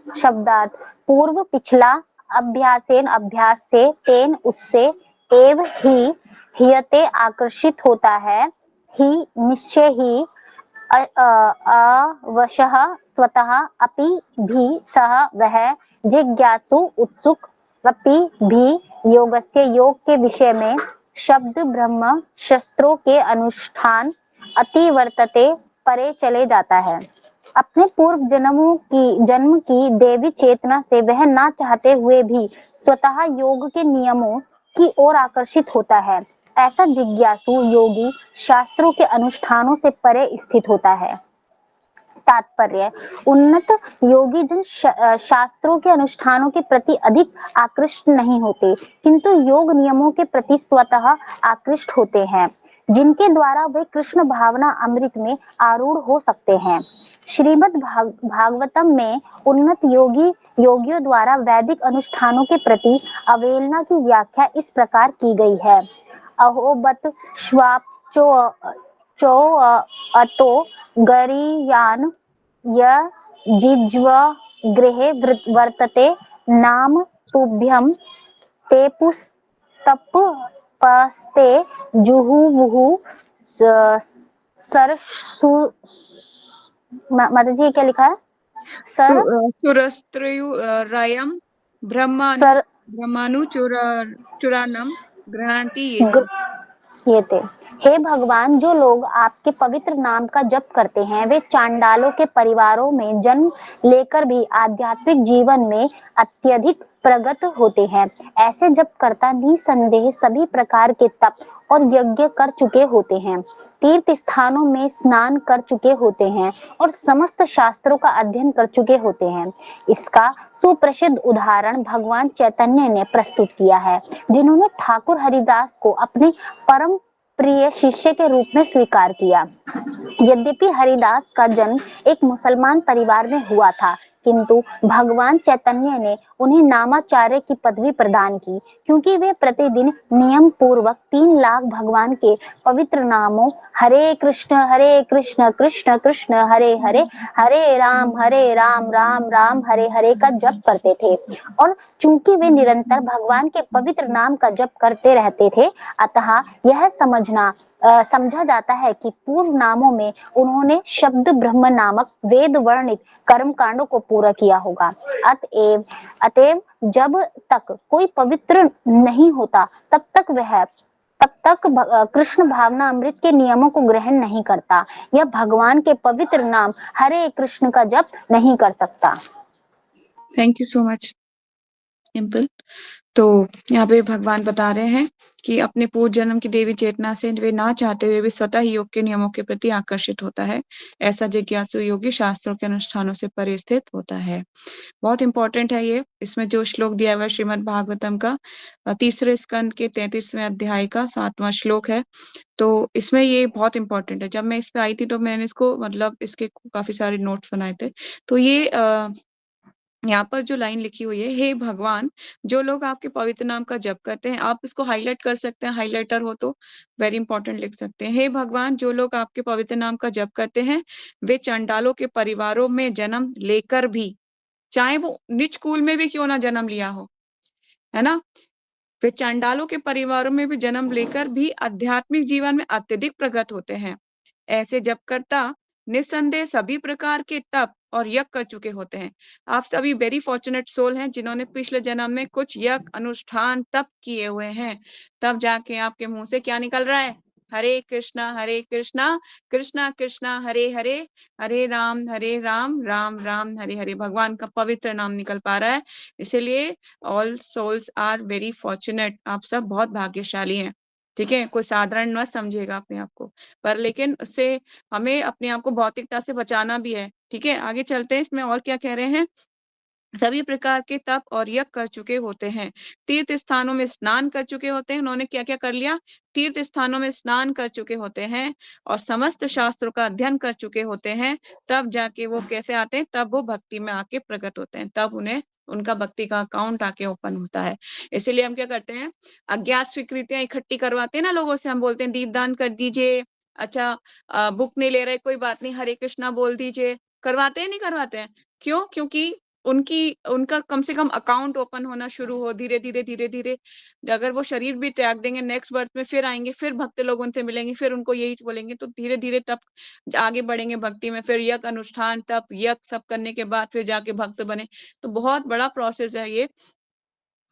शब्दार्थ: पूर्व पिछला, अभ्यासेन अभ्यास से, तेन उससे, एव ही ह्रियते आकर्षित होता है, ही निश्चय ही, अवशः स्वतः, अपि भी सह वह, जिज्ञासु उत्सुक, अपि भी योगस्य योग के विषय में, शब्द ब्रह्म शस्त्रों के अनुष्ठान, अति वर्तते परे चले जाता है। अपने पूर्व जन्म की देवी चेतना से वह ना चाहते हुए भी स्वतः योग के नियमों की ओर आकर्षित होता है। ऐसा जिज्ञासु योगी शास्त्रों के अनुष्ठानों से परे स्थित होता है। तात्पर्य: उन्नत योगी जन शास्त्रों के अनुष्ठानों के प्रति अधिक आकृष्ट नहीं होते, किंतु योग नियमों के प्रति स्वतः आकृष्ट होते हैं, जिनके द्वारा वे कृष्ण भावना अमृत में आरूढ़ हो सकते हैं। श्रीमद् भागवतम में उन्नत योगियों द्वारा वैदिक अनुष्ठानों के प्रति अवहेलना की व्याख्या इस प्रकार की गई है: अहोबत श्वापचो अतो गरीयान यजिज्व गृहे वर्तते नाम तुभ्यं ते पुस्तपस्ते जुहुवुहु सरसु। माता जी क्या लिखा है? सुरस्त्रयुरायं ब्रह्मानु चुरानम गृह्णाति येते। हे भगवान, जो लोग आपके पवित्र नाम का जप करते हैं वे चांडालों के परिवारों में जन्म लेकर भी आध्यात्मिक जीवन में अत्यधिक प्रगत होते हैं। ऐसे जपकर्ता निसंदेह सभी प्रकार के तप और यज्ञ कर चुके होते हैं, तीर्थ स्थानों में स्नान कर चुके होते हैं और समस्त शास्त्रों का अध्ययन कर चुके होते हैं। इसका सुप्रसिद्ध उदाहरण भगवान चैतन्य ने प्रस्तुत किया है, जिन्होंने ठाकुर हरिदास को अपने परम प्रिय शिष्य के रूप में स्वीकार किया। यद्यपि हरिदास का जन्म एक मुसलमान परिवार में हुआ था, किंतु भगवान चैतन्य ने उन्हें नामाचार्य की पदवी प्रदान की, क्योंकि वे प्रतिदिन नियम पूर्वक 3 लाख भगवान के पवित्र नामों हरे कृष्ण कृष्ण कृष्ण हरे हरे, हरे राम राम राम हरे हरे का जप करते थे। और चूंकि वे निरंतर भगवान के पवित्र नाम का जप करते रहते थे, अतः यह समझा जाता है कि पूर्व नामों में उन्होंने शब्द ब्रह्म नामक वेद वर्णित कर्म कांडों को पूरा किया होगा। अतएव जब तक कोई पवित्र नहीं होता तब तक कृष्ण भावना अमृत के नियमों को ग्रहण नहीं करता, यह भगवान के पवित्र नाम हरे कृष्ण का जप नहीं कर सकता। Thank you so much Dimple. तो यहाँ पे भगवान बता रहे हैं कि अपने पूर्व जन्म की देवी चेतना से वे ना चाहते हुए भी स्वतः ही योग के नियमों के प्रति आकर्षित होता है। ऐसा जिज्ञासु योगी शास्त्रों के अनुष्ठानों से परे स्थित होता है। बहुत इंपॉर्टेंट है ये। इसमें जो श्लोक दिया हुआ श्रीमद् भागवतम का 3 स्कंद के 33वें अध्याय का 7वां श्लोक है। तो इसमें ये बहुत इंपॉर्टेंट है। जब मैं इस पे आई थी तो मैंने इसको मतलब इसके काफी सारे नोट्स बनाए थे। तो ये यहाँ पर जो लाइन लिखी हुई है, हे भगवान, जो लोग आपके पवित्र नाम का जप करते हैं, आप इसको हाईलाइट कर सकते हैं, हाईलाइटर हो तो वेरी इंपॉर्टेंट लिख सकते हैं। हे भगवान, जो लोग आपके पवित्र नाम का जप करते हैं वे चंडालों के परिवारों में जन्म लेकर भी, चाहे वो निज कुल में भी क्यों ना जन्म लिया हो, है ना, वे चंडालों के परिवारों में भी जन्म लेकर भी आध्यात्मिक जीवन में अत्यधिक प्रगत होते हैं। ऐसे जपकर्ता निस्संदेह सभी प्रकार के तप और यज्ञ कर चुके होते हैं। आप सभी वेरी फॉर्चुनेट सोल हैं जिन्होंने पिछले जन्म में कुछ यज्ञ अनुष्ठान तप किए हुए हैं। तब जाके आपके मुंह से क्या निकल रहा है, हरे कृष्णा कृष्णा कृष्णा हरे हरे, हरे राम राम राम हरे हरे, भगवान का पवित्र नाम निकल पा रहा है। इसीलिए all souls are very fortunate, आप सब बहुत भाग्यशाली हैं। ठीक है, कोई साधारण मत समझिएगा अपने आप को, पर लेकिन उससे हमें अपने आप को भौतिकता से बचाना भी है। ठीक है, आगे चलते हैं। इसमें और क्या कह रहे हैं, सभी प्रकार के तप और यज्ञ कर चुके होते हैं, तीर्थ स्थानों में स्नान कर चुके होते हैं। उन्होंने क्या क्या कर लिया, तीर्थ स्थानों में स्नान कर चुके होते हैं और समस्त शास्त्रों का अध्ययन कर चुके होते हैं। तब जाके वो कैसे आते हैं, तब वो भक्ति में आके प्रकट होते हैं, तब उन्हें उनका भक्ति का अकाउंट आके ओपन होता है। इसीलिए हम क्या करते हैं, अज्ञात स्वीकृतियां इकट्ठी करवाते हैं ना लोगों से। हम बोलते हैं दीपदान कर दीजिए, अच्छा बुक नहीं ले रहे कोई बात नहीं, हरे कृष्णा बोल दीजिए। करवाते हैं नहीं करवाते हैं, क्यों? क्योंकि उनका कम से कम अकाउंट ओपन होना शुरू हो, धीरे धीरे। अगर वो शरीर भी त्याग देंगे, नेक्स्ट बर्थ में फिर आएंगे, फिर भक्त लोग उनसे मिलेंगे, फिर उनको यही बोलेंगे, तो धीरे धीरे तब आगे बढ़ेंगे भक्ति में। फिर यज्ञ अनुष्ठान तप यज्ञ सब करने के बाद फिर जाके भक्त बने। तो बहुत बड़ा प्रोसेस है ये,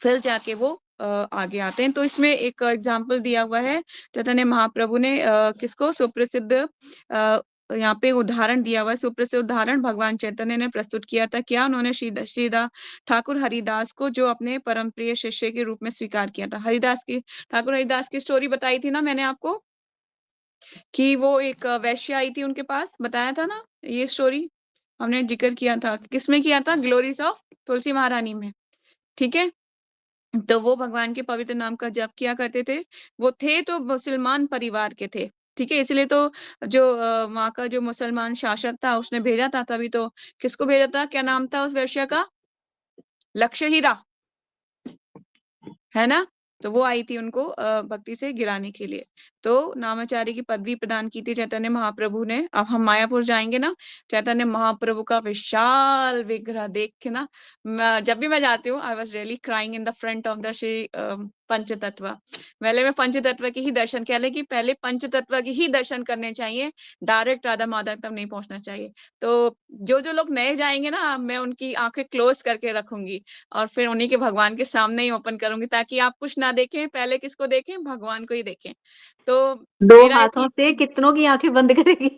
फिर जाके वो आगे आते हैं। तो इसमें एक एग्जाम्पल दिया हुआ है, चैतन्य महाप्रभु ने किसको, सुप्रसिद्ध यहाँ पे उदाहरण दिया हुआ है, सुप्रसिद्ध उदाहरण भगवान चैतन्य ने प्रस्तुत किया था। क्या? उन्होंने श्रीदा ठाकुर हरिदास को जो अपने परम प्रिय शिष्य के रूप में स्वीकार किया था। ठाकुर हरिदास की स्टोरी बताई थी ना मैंने आपको, कि वो एक वैश्य आई थी उनके पास, बताया था ना ये स्टोरी, हमने जिक्र किया था। किसमें किया था? ग्लोरीज ऑफ तुलसी महारानी में। ठीक है, तो वो भगवान के पवित्र नाम का जप किया करते थे। वो थे तो मुसलमान परिवार के थे। ठीक है, इसलिए तो जो वहाँ का जो मुसलमान शासक था उसने भेजा था, तभी तो किसको भेजा था, क्या नाम था उस वैश्य का? लक्षहीरा, है ना? तो वो आई थी उनको भक्ति से गिराने के लिए। तो नामाचार्य की पदवी प्रदान की थी चैतन्य महाप्रभु ने। अब हम मायापुर जाएंगे ना, चैतन्य महाप्रभु का विशाल विग्रह देख के ना, जब भी मैं जाती हूँ I was really crying in the front of the Shri पंचतत्व। पहले मैं पंचतत्व के ही दर्शन, कह ले कि पहले पंचतत्व के ही दर्शन करने चाहिए, डायरेक्ट राधा माधव तक नहीं पहुंचना चाहिए। तो जो लोग नए जाएंगे ना, मैं उनकी आंखें क्लोज करके रखूंगी और फिर उन्हीं के भगवान के सामने ही ओपन करूंगी, ताकि आप कुछ ना देखें, पहले किसको देखें, भगवान को ही देखें। तो 2 मेरा हाथों से कितनों की आंखें बंद करेगी?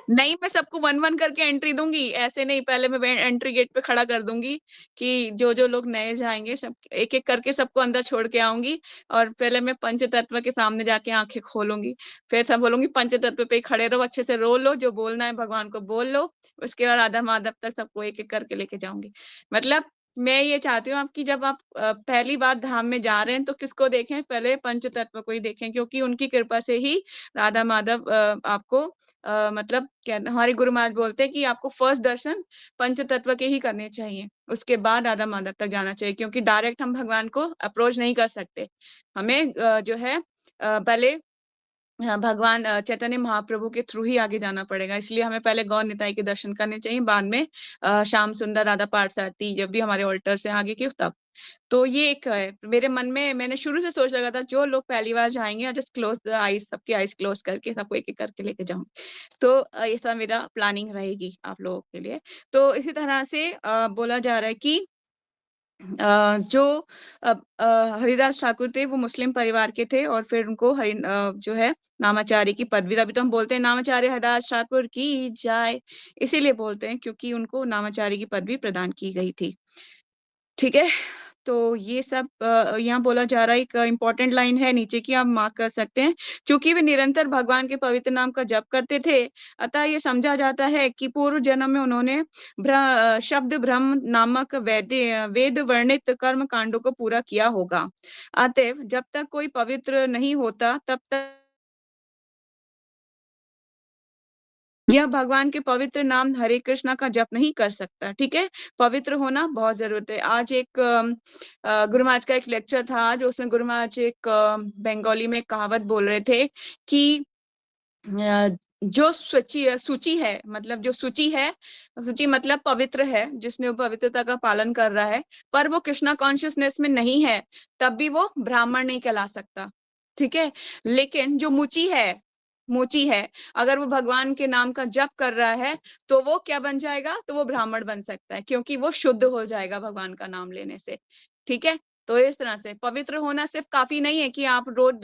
नहीं, मैं सबको 1-1 करके एंट्री दूँगी, ऐसे नहीं पहले मैं एंट्री गेट पे खड़ा कर दूँगी कि जो-जो लोग नए जाएँगे सब एक-एक करके सबको अंदर छोड़ के आऊँगी और पहले मैं पंचतत्व के सामने जाके आँखें खोलूँगी। फिर सब बोलूँगी पंचतत्व पे ही खड़े रहो, अच्छे से रो लो, जो बोलना है भगवान को बोल लो, उसके बाद आधा-माधव तक सबको एक-एक करके लेके जाऊँगी। मतलब मैं ये चाहती हूँ आप कि जब आप पहली बार धाम में जा रहे हैं तो किसको देखें? पहले पंचतत्व को ही देखें क्योंकि उनकी कृपा से ही राधा-माधव आपको मतलब क्या हमारे गुरु महाराज बोलते हैं कि आपको फर्स्ट दर्शन पंचतत्व के ही करने चाहिए। उसके बाद राधा माधव तक जाना चाहिए क्योंकि डायरेक्ट हम भगवान को अप्रोच नहीं कर सकते। हमें जो है पहले भगवान चैतन्य महाप्रभु के थ्रू ही आगे जाना पड़ेगा। इसलिए हमें पहले गौर निताई के दर्शन करने चाहिए, बाद में श्याम सुंदर, राधा पार्थसारथी जब भी हमारे ऑल्टर से आगे की तब। तो ये एक है, मेरे मन में मैंने शुरू से सोच रखा था जो लोग पहली बार जाएँगे जस्ट क्लोज़ द आइज़ सबकी आइज़ क्लोज़ करके सबको एक-एक करके लेके जाऊँ। तो ऐसा मेरा प्लानिंग रहेगी आप लोगों के लिए। तो इसी तरह से बोला जा रहा है कि जो हरिदास ठाकुर थे वो मुस्लिम परिवार के थे और फिर उनको जो है नामाचार्य की पदवी अभी तो हम बोलते हैं नामाचार्य हरिदास ठाकुर की जय, इसीलिए बोलते हैं क्योंकि उनको नामाचार्य की पदवी प्रदान की गई थी। ठीक है? तो ये सब यहाँ बोला जा रहा है एक इम्पोर्टेंट लाइन है नीचे की आप मार्क कर सकते हैं। चूँकि वे निरंतर भगवान के पवित्र नाम का जप करते थे, अतः ये समझा जाता है कि पूर्व जन्म में उन्होंने शब्द ब्रह्म नामक वेद वर्णित कर्म कांडों को पूरा किया होगा। अतएव जब तक कोई पवित्र नहीं होता तब तक यह भगवान के पवित्र नाम हरे कृष्णा का जप नहीं कर सकता, ठीक है? पवित्र होना बहुत ज़रूरत है। आज एक गुरु महाराज का एक लेक्चर था, जो उसमें गुरु महाराज एक बंगाली में एक कहावत बोल रहे थे कि जो सूची है मतलब जो सूची है, सूची मतलब पवित्र है, जिसने वो पवित्रता का पालन कर रहा है, पर वो कृष्णा कॉन्शियसनेस में नहीं है, तब भी वो ब्राह्मण नहीं कहला सकता, ठीक है? लेकिन जो मुची है, अगर वो भगवान के नाम का जप कर रहा है, तो वो क्या बन जाएगा? तो वो ब्राह्मण बन सकता है, क्योंकि वो शुद्ध हो जाएगा भगवान का नाम लेने से, ठीक है? तो इस तरह से पवित्र होना सिर्फ काफ़ी नहीं है कि आप रोज़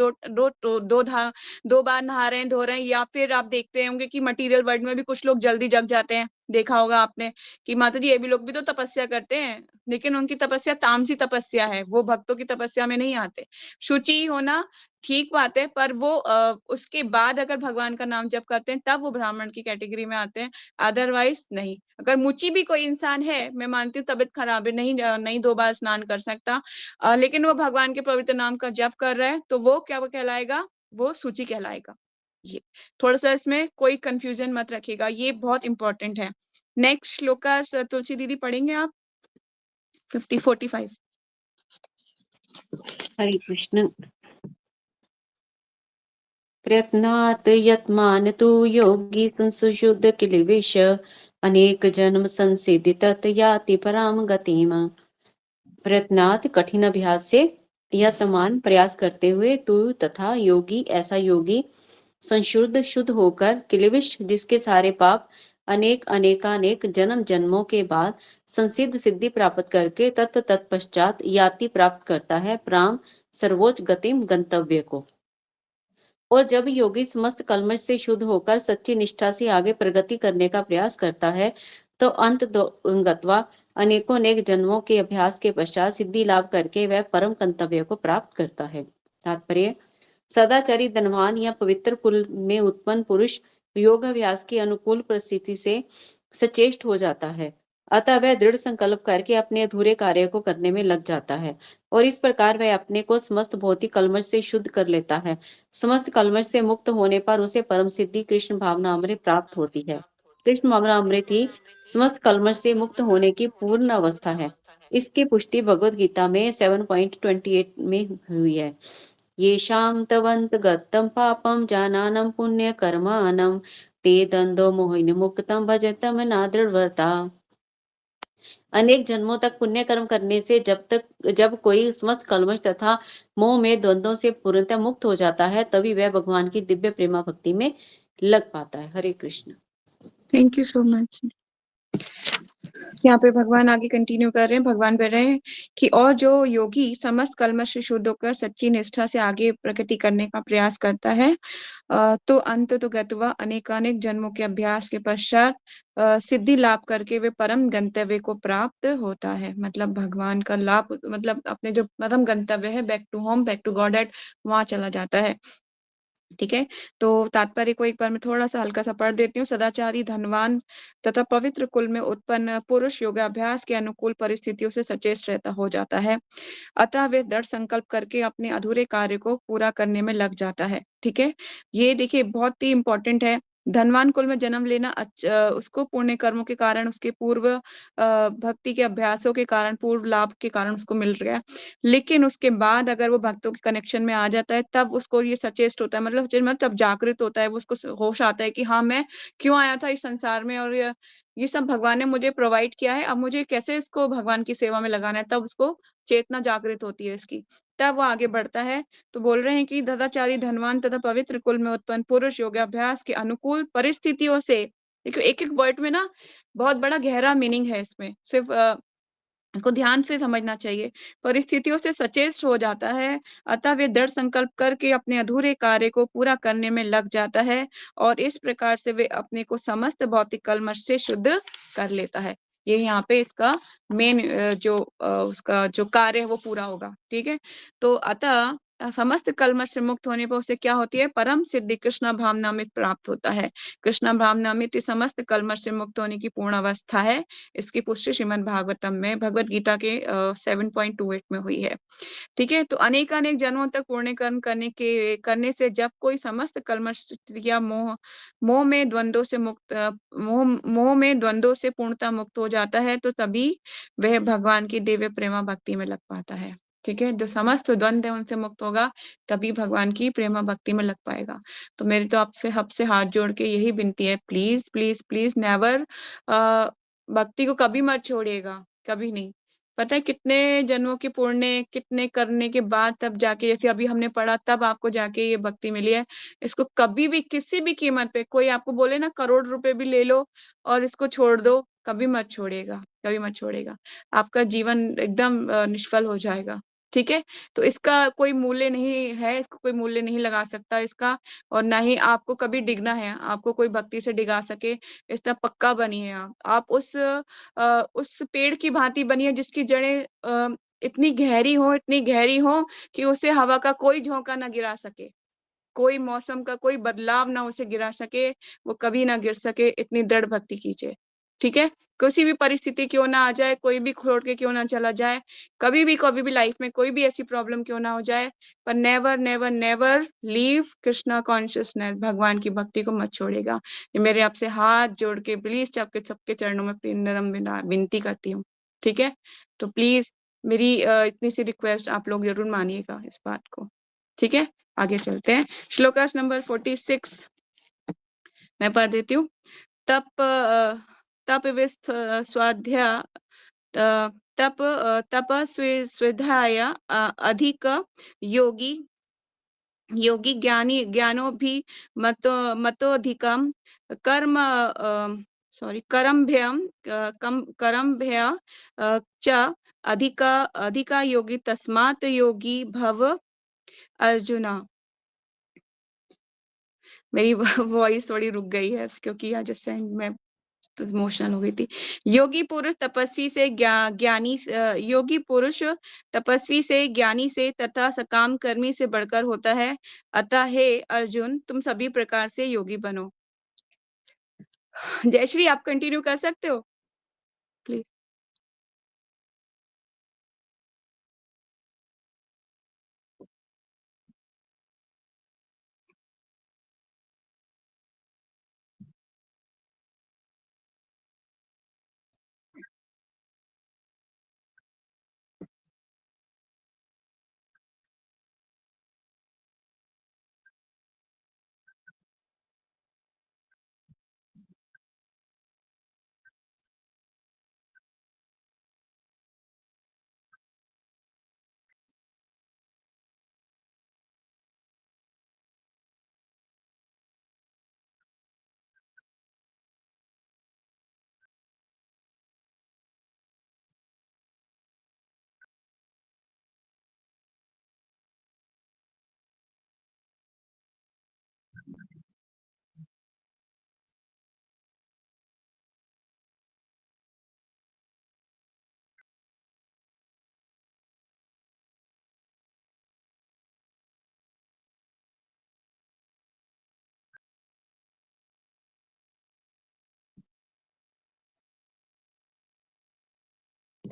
2 बार नहा रहे हैं, धो रहे हैं या फिर आप देखते होंगे कि मटीरियल वर्ल्ड में भी कुछ लोग जल्दी जग जाते हैं। देखा होगा आपने कि माताजी ये भी लोग भी तो तपस्या करते हैं, लेकिन उनकी तपस्या तामसी तपस्या है, वो भक्तों की तपस्या में नहीं आते। शुचि होना ठीक बात है, पर वो उसके बाद अगर भगवान का नाम जप करते हैं, तब वो ब्राह्मण की कैटेगरी में आते हैं, अदरवाइज़ नहीं। अगर मुची भी कोई इंसान है, मैं मानती हूँ तबीयत खराब है, नहीं 2 बार स्नान कर सकता लेकिन वो भगवान के पवित्र नाम का जप कर रहा है, तो वो क्या वो कहलाएगा? वो सूची कहलाएगा। ये थोड़ा-सा इसमें कोई कन्फ्यूज़न मत रखिएगा, ये बहुत इम्पोर्टेंट है। नेक्स्ट श्लोकास तुलसी दीदी पढ़ेंगे आप? 50-45 हरे कृष्ण। प्रयत्नात् यत्मान तु योगी संसुशुद्ध किल्बिष अनेक जन्म संसिद्धि तत् याति पराम गतिम। प्रयत्नात् कठिन अभ्यास से यत्मान प्रयास करते हुए तू तथा योगी ऐसा योगी संशुद्ध शुद्ध होकर किल्बिष जिसके सारे पाप अनेकानेक जन्म जन्मों के बाद संसिद्ध सिद्धि प्राप्त करके तत्पश्चात याति प्राप्त करता है प्राम सर्वोच्च गतिम गंतव्य को। और जब योगी समस्त कल्मश से शुद्ध होकर सच्ची निष्ठा से आगे प्रगति करने का प्रयास करता है तो अंत गत्वा अनेकों अनेक जन्मों के अभ्यास के पश्चात सिद्धि लाभ करके वह परम गंतव्य को प्राप्त करता है। तात्पर्य सदाचारी धनवान या पवित्र कुल में उत्पन्न पुरुष योग अभ्यास की अनुकूल परिस्थिति से सचेष्ट हो जाता है, अतः वह दृढ़ संकल्प करके अपने अधूरे कार्य को करने में लग जाता है और इस प्रकार वह अपने को समस्त भौतिक कल्मश से शुद्ध कर लेता है। समस्त कल्मश से मुक्त होने पर उसे परम सिद्धि कृष्ण भावना अमृत प्राप्त होती है। कृष्ण भावना अमृत ही समस्त कल्मश से मुक्त होने की पूर्ण अवस्था है। इसकी पुष्टि भगवद गीता में 7.28 में हुई है। येषां तवन्त गत्तं पापं जानानं पुण्य कर्मानं ते दंदो मोहिनी मुक्तं भजतं नादृढ़व्रता। अनेक जन्मों तक पुण्य कर्म करने से जब कोई समस्त कल्मश तथा मोह में द्वंद्वों से पूर्णतः मुक्त हो जाता है, तभी वह भगवान की दिव्य प्रेमा भक्ति में लग पाता है। Hare Krishna. Thank you so much. यहाँ पे भगवान आगे कंटिन्यू कर रहे हैं। भगवान कह रहे हैं कि और जो योगी समस्त कल्मश से शुद्ध होकर सच्ची निष्ठा से आगे प्रगति करने का प्रयास करता है, तो अंत तो गत्वा अनेकानेक जन्मों के अभ्यास के पश्चात सिद्धि लाभ करके वे परम गंतव्य को प्राप्त होता है। मतलब भगवान का लाभ, मतलब अपने जो परम गंतव्य है, back to home, back to Godhead, वहां चला जाता है। ठीक है, तो तात्पर्य को एक बार मैं थोड़ा सा हल्का सा पढ़ देती हूँ। सदाचारी, धनवान तथा पवित्र कुल में उत्पन्न पुरुष योगाभ्यास के अनुकूल परिस्थितियों से सचेत रहता हो जाता है, अतः वे दृढ़ संकल्प करके अपने अधूरे कार्य को पूरा करने में लग जाता है। ठीक है, ये देखिए बहुत ही इंपॉर्टेंट है। धनवान कुल में जन्म लेना उसको पुण्य कर्मों के कारण, उसके पूर्व भक्ति के अभ्यासों के कारण, पूर्व लाभ के कारण उसको मिल रहा है। लेकिन उसके बाद अगर वो भक्तों के कनेक्शन में आ जाता है, तब उसको ये सचेत होता है, मतलब तब जागृत होता है, वो उसको होश आता है कि हाँ, मैं क्यों आया था इस संसार में, और ये सब भगवान ने मुझे प्रोवाइड किया है, अब मुझे कैसे इसको भगवान की सेवा में लगाना है। तब उसको चेतना जागृत होती है इसकी, तब वो आगे बढ़ता है। तो बोल रहे हैं कि सदाचारी, धनवान तथा पवित्र कुल में उत्पन्न पुरुष योगाभ्यास के अनुकूल परिस्थितियों से, देखिए एक एक वर्ड में ना बहुत बड़ा गहरा मीनिंग है इसमें, सिर्फ इसको ध्यान से समझना चाहिए। परिस्थितियों से सचेत हो जाता है, अतः वे दृढ़ संकल्प करके अपने अधूरे कार्य को पूरा करने में लग जाता है, और इस प्रकार से वे अपने को समस्त भौतिक कल्मश से शुद्ध कर लेता है। ये यहाँ पे इसका मेन जो उसका जो कार्य है वो पूरा होगा। ठीक है, तो अतः समस्त कल्मश से मुक्त होने पर उसे क्या होती है? परम सिद्धि कृष्ण भावनामृत प्राप्त होता है। कृष्ण भावनामृत समस्त कल्मश से मुक्त होने की पूर्ण अवस्था है। इसकी पुष्टि श्रीमद् भागवतम में, भगवत गीता के 7.28 में हुई है। ठीक है, तो अनेक अनेक जन्मों तक पुण्य कर्म करने से जब कोई समस्त कल्मश या मोह में द्वंद्वों से मुक्त मोह में द्वंद्वों से पूर्णता मुक्त हो जाता है, तो तभी वह भगवान की दिव्य प्रेमा भक्ति में लग पाता है। ठीक है, जो समस्त द्वंद्व है उनसे मुक्त होगा, तभी भगवान की प्रेमा भक्ति में लग पाएगा। तो मेरी तो आपसे हाथ जोड़ के यही विनती है, प्लीज प्लीज प्लीज नेवर, भक्ति को कभी मत छोड़िएगा, कभी नहीं। पता है कितने जन्मों के पुण्य, कितने करने के बाद तब जाके, जैसे अभी हमने पढ़ा, तब आपको जाके ये भक्ति मिली है। इसको कभी भी किसी भी कीमत पे, कोई आपको बोले ना करोड़ रुपए भी ले लो और इसको छोड़ दो, कभी मत छोड़िएगा, कभी मत छोड़िएगा। आपका जीवन एकदम निष्फल हो जाएगा। ठीक है, तो इसका कोई मूल्य नहीं है, इसको कोई मूल्य नहीं लगा सकता इसका, और ना ही आपको कभी डिगना है, आपको कोई भक्ति से डिगा सके। इतना पक्का बनिए आप उस पेड़ की भांति बनिए जिसकी जड़ें इतनी गहरी हो, इतनी गहरी हो कि उसे हवा का कोई झोंका ना गिरा सके, कोई मौसम का कोई बदलाव ना उसे गिरा सके, वो कभी ना गिर सके। इतनी दृढ़ भक्ति कीजिए। ठीक है, किसी भी परिस्थिति क्यों ना आ जाए, कोई भी छोड़ के क्यों ना चला जाए, कभी भी लाइफ में कोई भी ऐसी प्रॉब्लम क्यों ना हो जाए, पर never never never leave Krishna consciousness, भगवान की भक्ति को मत छोड़ेगा। ये मेरे आपसे हाथ जोड़ के प्लीज सबके सबके चरणों में नरम विनती करती हूँ। ठीक है, तो प्लीज मेरी इतनी सी रिक्वेस्ट आप लोग जरूर मानिएगा इस बात को। ठीक है, आगे चलते हैं। श्लोकास नंबर 46 मैं पढ़ देती हूँ। तप तप विस्थ स्वाध्या तप तप स्विधाय अधिक योगी योगी ज्ञानी ज्ञानो भी मतोधिकम कर्म करम्भ्यम करम्भ्य च अधिका योगी तस्मात् योगी भव अर्जुना। मेरी वॉइस थोड़ी रुक गई है क्योंकि आज जैसे मैं इमोशनल हो गई थी। योगी पुरुष तपस्वी से ज्ञानी योगी पुरुष तपस्वी से, ज्ञानी से तथा सकाम कर्मी से बढ़कर होता है। अतः हे अर्जुन, तुम सभी प्रकार से योगी बनो। जयश्री आप कंटिन्यू कर सकते हो please.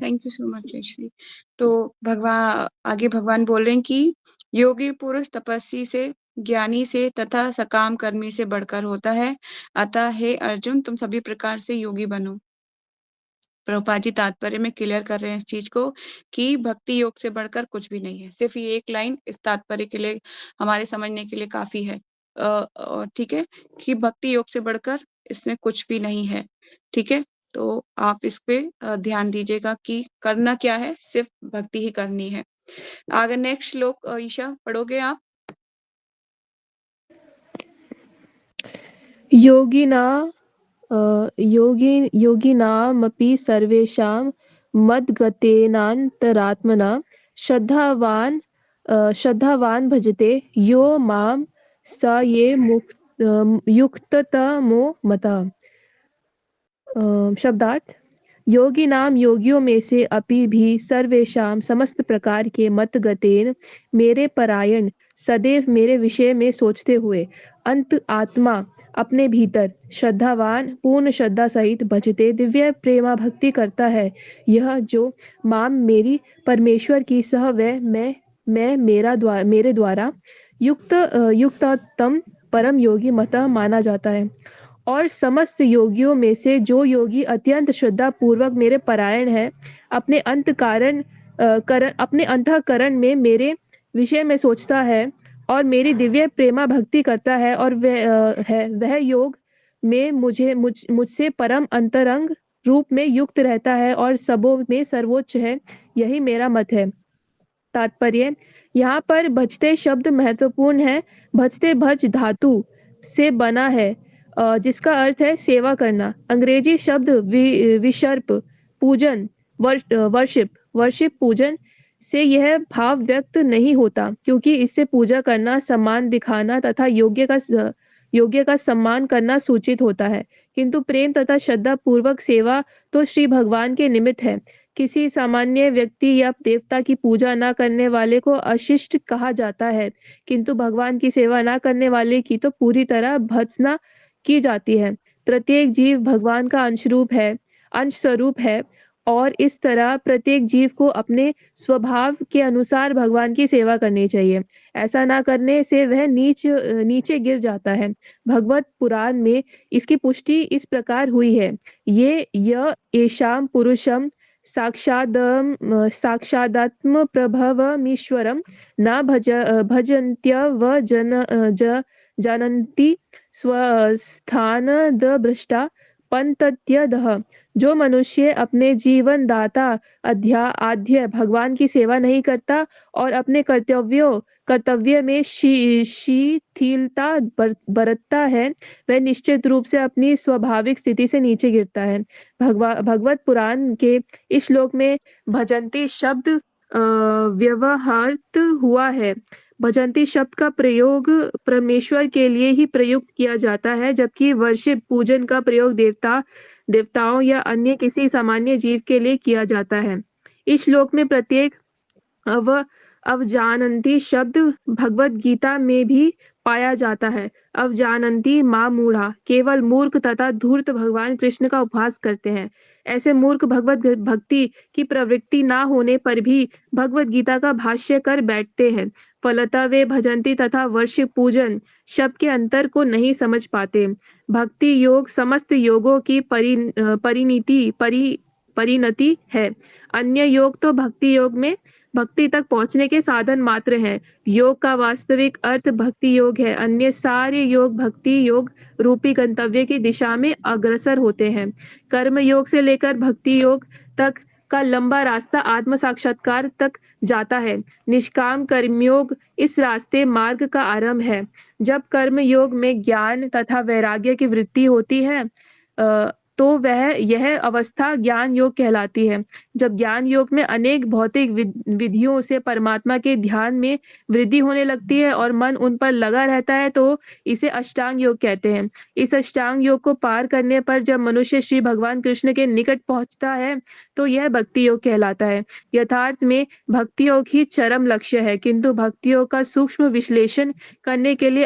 Thank you so much Jayashree. तो आगे भगवान बोल रहे हैं कि योगी पुरुष तपस्वी से, ज्ञानी से तथा सकाम कर्मी से बढ़कर होता है, अतः हे अर्जुन तुम सभी प्रकार से योगी बनो। प्रभुपाद जी तात्पर्य में क्लियर कर रहे हैं इस चीज को कि भक्ति योग से बढ़कर कुछ भी नहीं है। सिर्फ ये एक लाइन इस तात्पर्य के लिए हमारे समझने के लिए काफी है। ठीक है, कि भक्ति योग से बढ़कर इसमें कुछ भी नहीं है। ठीक है, तो आप इस पे ध्यान दीजिएगा कि करना क्या है, सिर्फ भक्ति ही करनी है। आगे नेक्स्ट श्लोक ईशा पढ़ोगे आप? योगिनामपि सर्वेषां मद्गतेनान्तरात्मना श्रद्धावान् भजते यो मां स ये युक्ततमो मतः। शब्दार्थ: योगी नाम योगियों में से अपि भी सर्वेषाम समस्त प्रकार के मत गतेन मेरे परायण, सदैव मेरे विषय में सोचते हुए, अंत आत्मा अपने भीतर श्रद्धावान पूर्ण श्रद्धा सहित भजते दिव्य प्रेमा भक्ति करता है। यह जो माम मेरी परमेश्वर की सह वह मैं मेरे द्वारा युक्ततम परम योगी मतः माना जाता है। और समस्त योगियों में से जो योगी अत्यंत श्रद्धा पूर्वक मेरे परायण है, अपने अंतःकरण में मेरे विषय में सोचता है और मेरी दिव्य प्रेमा भक्ति करता है, और वह योग में मुझसे परम अंतरंग रूप में युक्त रहता है और सबों में सर्वोच्च है। यही मेरा मत है। तात्पर्य: यहाँ पर भजते शब्द महत्वपूर्ण है। भजते भज धातु से बना है, जिसका अर्थ है सेवा करना। अंग्रेजी शब्द विसर्प पूजन, वर्शिप पूजन से यह भाव व्यक्त नहीं होता, क्योंकि इससे पूजा करना, सम्मान दिखाना तथा योग्य का सम्मान करना सूचित होता है। किंतु प्रेम तथा श्रद्धा पूर्वक सेवा तो श्री भगवान के निमित्त है। किसी सामान्य व्यक्ति या देवता की पूजा न करने वाले को अशिष्ट कहा जाता है, किंतु भगवान की सेवा न करने वाले की तो पूरी तरह भत्सना की जाती है। प्रत्येक जीव भगवान का अंश स्वरूप है, और इस तरह प्रत्येक जीव को अपने स्वभाव के अनुसार भगवान की सेवा करनी चाहिए। ऐसा न करने से वह नीचे गिर जाता है। भगवत पुराण में इसकी पुष्टि इस प्रकार हुई है: येषां पुरुषं साक्षादात्म प्रभवमीश्वरं न भजन्त्यव जानन्ति स्वस्थानदभ्रष्टा पंतत्यदः। जो मनुष्य अपने जीवन दाता आद्य भगवान की सेवा नहीं करता और अपने कर्तव्य में शिथिलता बरतता है, वह निश्चित रूप से अपनी स्वाभाविक स्थिति से नीचे गिरता है। भगवत पुराण के इस श्लोक में भजंती शब्द व्यवहारित हुआ है। भजंती शब्द का प्रयोग परमेश्वर के लिए ही प्रयुक्त किया जाता है, जबकि वर्शिप पूजन का प्रयोग देवताओं या अन्य किसी सामान्य जीव के लिए किया जाता है। इस श्लोक में प्रत्येक अवजानंती शब्द भगवत गीता में भी पाया जाता है। अवजानंती मां मूढ़ा, केवल मूर्ख तथा धूर्त भगवान कृष्ण का उपहास करते हैं। ऐसे मूर्ख भगवत भक्ति की प्रवृत्ति ना होने पर भी भगवत गीता का भाष्य कर बैठते हैं। फलतः वे भजंती तथा वर्शिप पूजन शब्द के अंतर को नहीं समझ पाते। भक्ति योग समस्त योगों की परिणति है। अन्य योग तो भक्ति योग में भक्ति तक पहुंचने के साधन मात्र हैं। योग का वास्तविक अर्थ भक्ति योग है। अन्य सारे योग भक्ति योग रूपी गंतव्य की दिशा में अग्रसर होते हैं। कर्म योग से लेकर भक्ति योग तक का लंबा रास्ता आत्म साक्षात्कार तक जाता है। निष्काम कर्मयोग इस रास्ते मार्ग का आरंभ है। जब कर्म योग में ज्ञान तथा वैराग्य की वृत्ति होती है, तो यह अवस्था ज्ञान योग कहलाती है। जब ज्ञान योग में अनेक भौतिक विधियों से परमात्मा के ध्यान में वृद्धि होने लगती है और मन उन पर लगा रहता है, तो इसे अष्टांग योग कहते हैं। इस अष्टांग योग को पार करने पर जब मनुष्य श्री भगवान कृष्ण के निकट पहुंचता है, तो यह भक्ति योग कहलाता है। यथार्थ में भक्ति योग ही चरम लक्ष्य है, किंतु भक्ति योग का सूक्ष्म विश्लेषण करने के लिए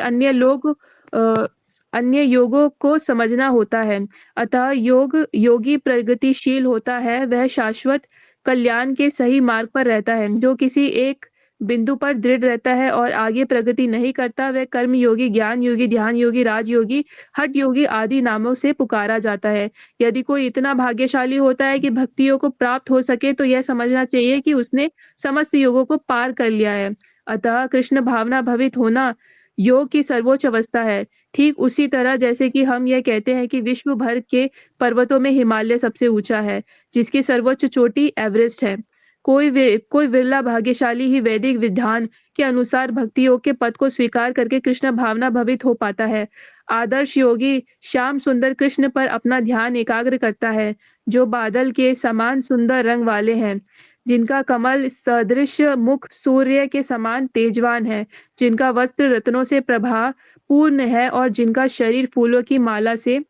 अन्य योगों को समझना होता है। अतः योगी प्रगतिशील होता है, वह शाश्वत कल्याण के सही मार्ग पर रहता है। जो किसी एक बिंदु पर दृढ़ रहता है और आगे प्रगति नहीं करता, वह कर्म योगी, ज्ञान योगी, ध्यान योगी, राजयोगी, हठ योगी आदि नामों से पुकारा जाता है। यदि कोई इतना भाग्यशाली होता है कि भक्ति योग को प्राप्त हो सके, तो यह समझना चाहिए कि उसने समस्त योगों को पार कर लिया है। अतः कृष्ण भावना भवित होना योग की सर्वोच्च अवस्था है। ठीक उसी तरह जैसे कि हम यह कहते हैं कि विश्व भर के पर्वतों में हिमालय सबसे ऊंचा है, जिसकी सर्वोच्च चोटी एवरेस्ट है। कोई विरला भाग्यशाली ही वैदिक विधान के अनुसार भक्ति योग के पद को स्वीकार करके कृष्ण भावना भवित हो पाता है। आदर्श योगी श्याम सुंदर कृष्ण पर अपना ध्यान एकाग्र करता है, जो बादल के समान सुंदर रंग वाले हैं, जिनका कमल सदृश मुख सूर्य के समान तेजवान है, जिनका वस्त्र रत्नों से प्रभा पूर्ण है और जिनका शरीर फूलों की माला से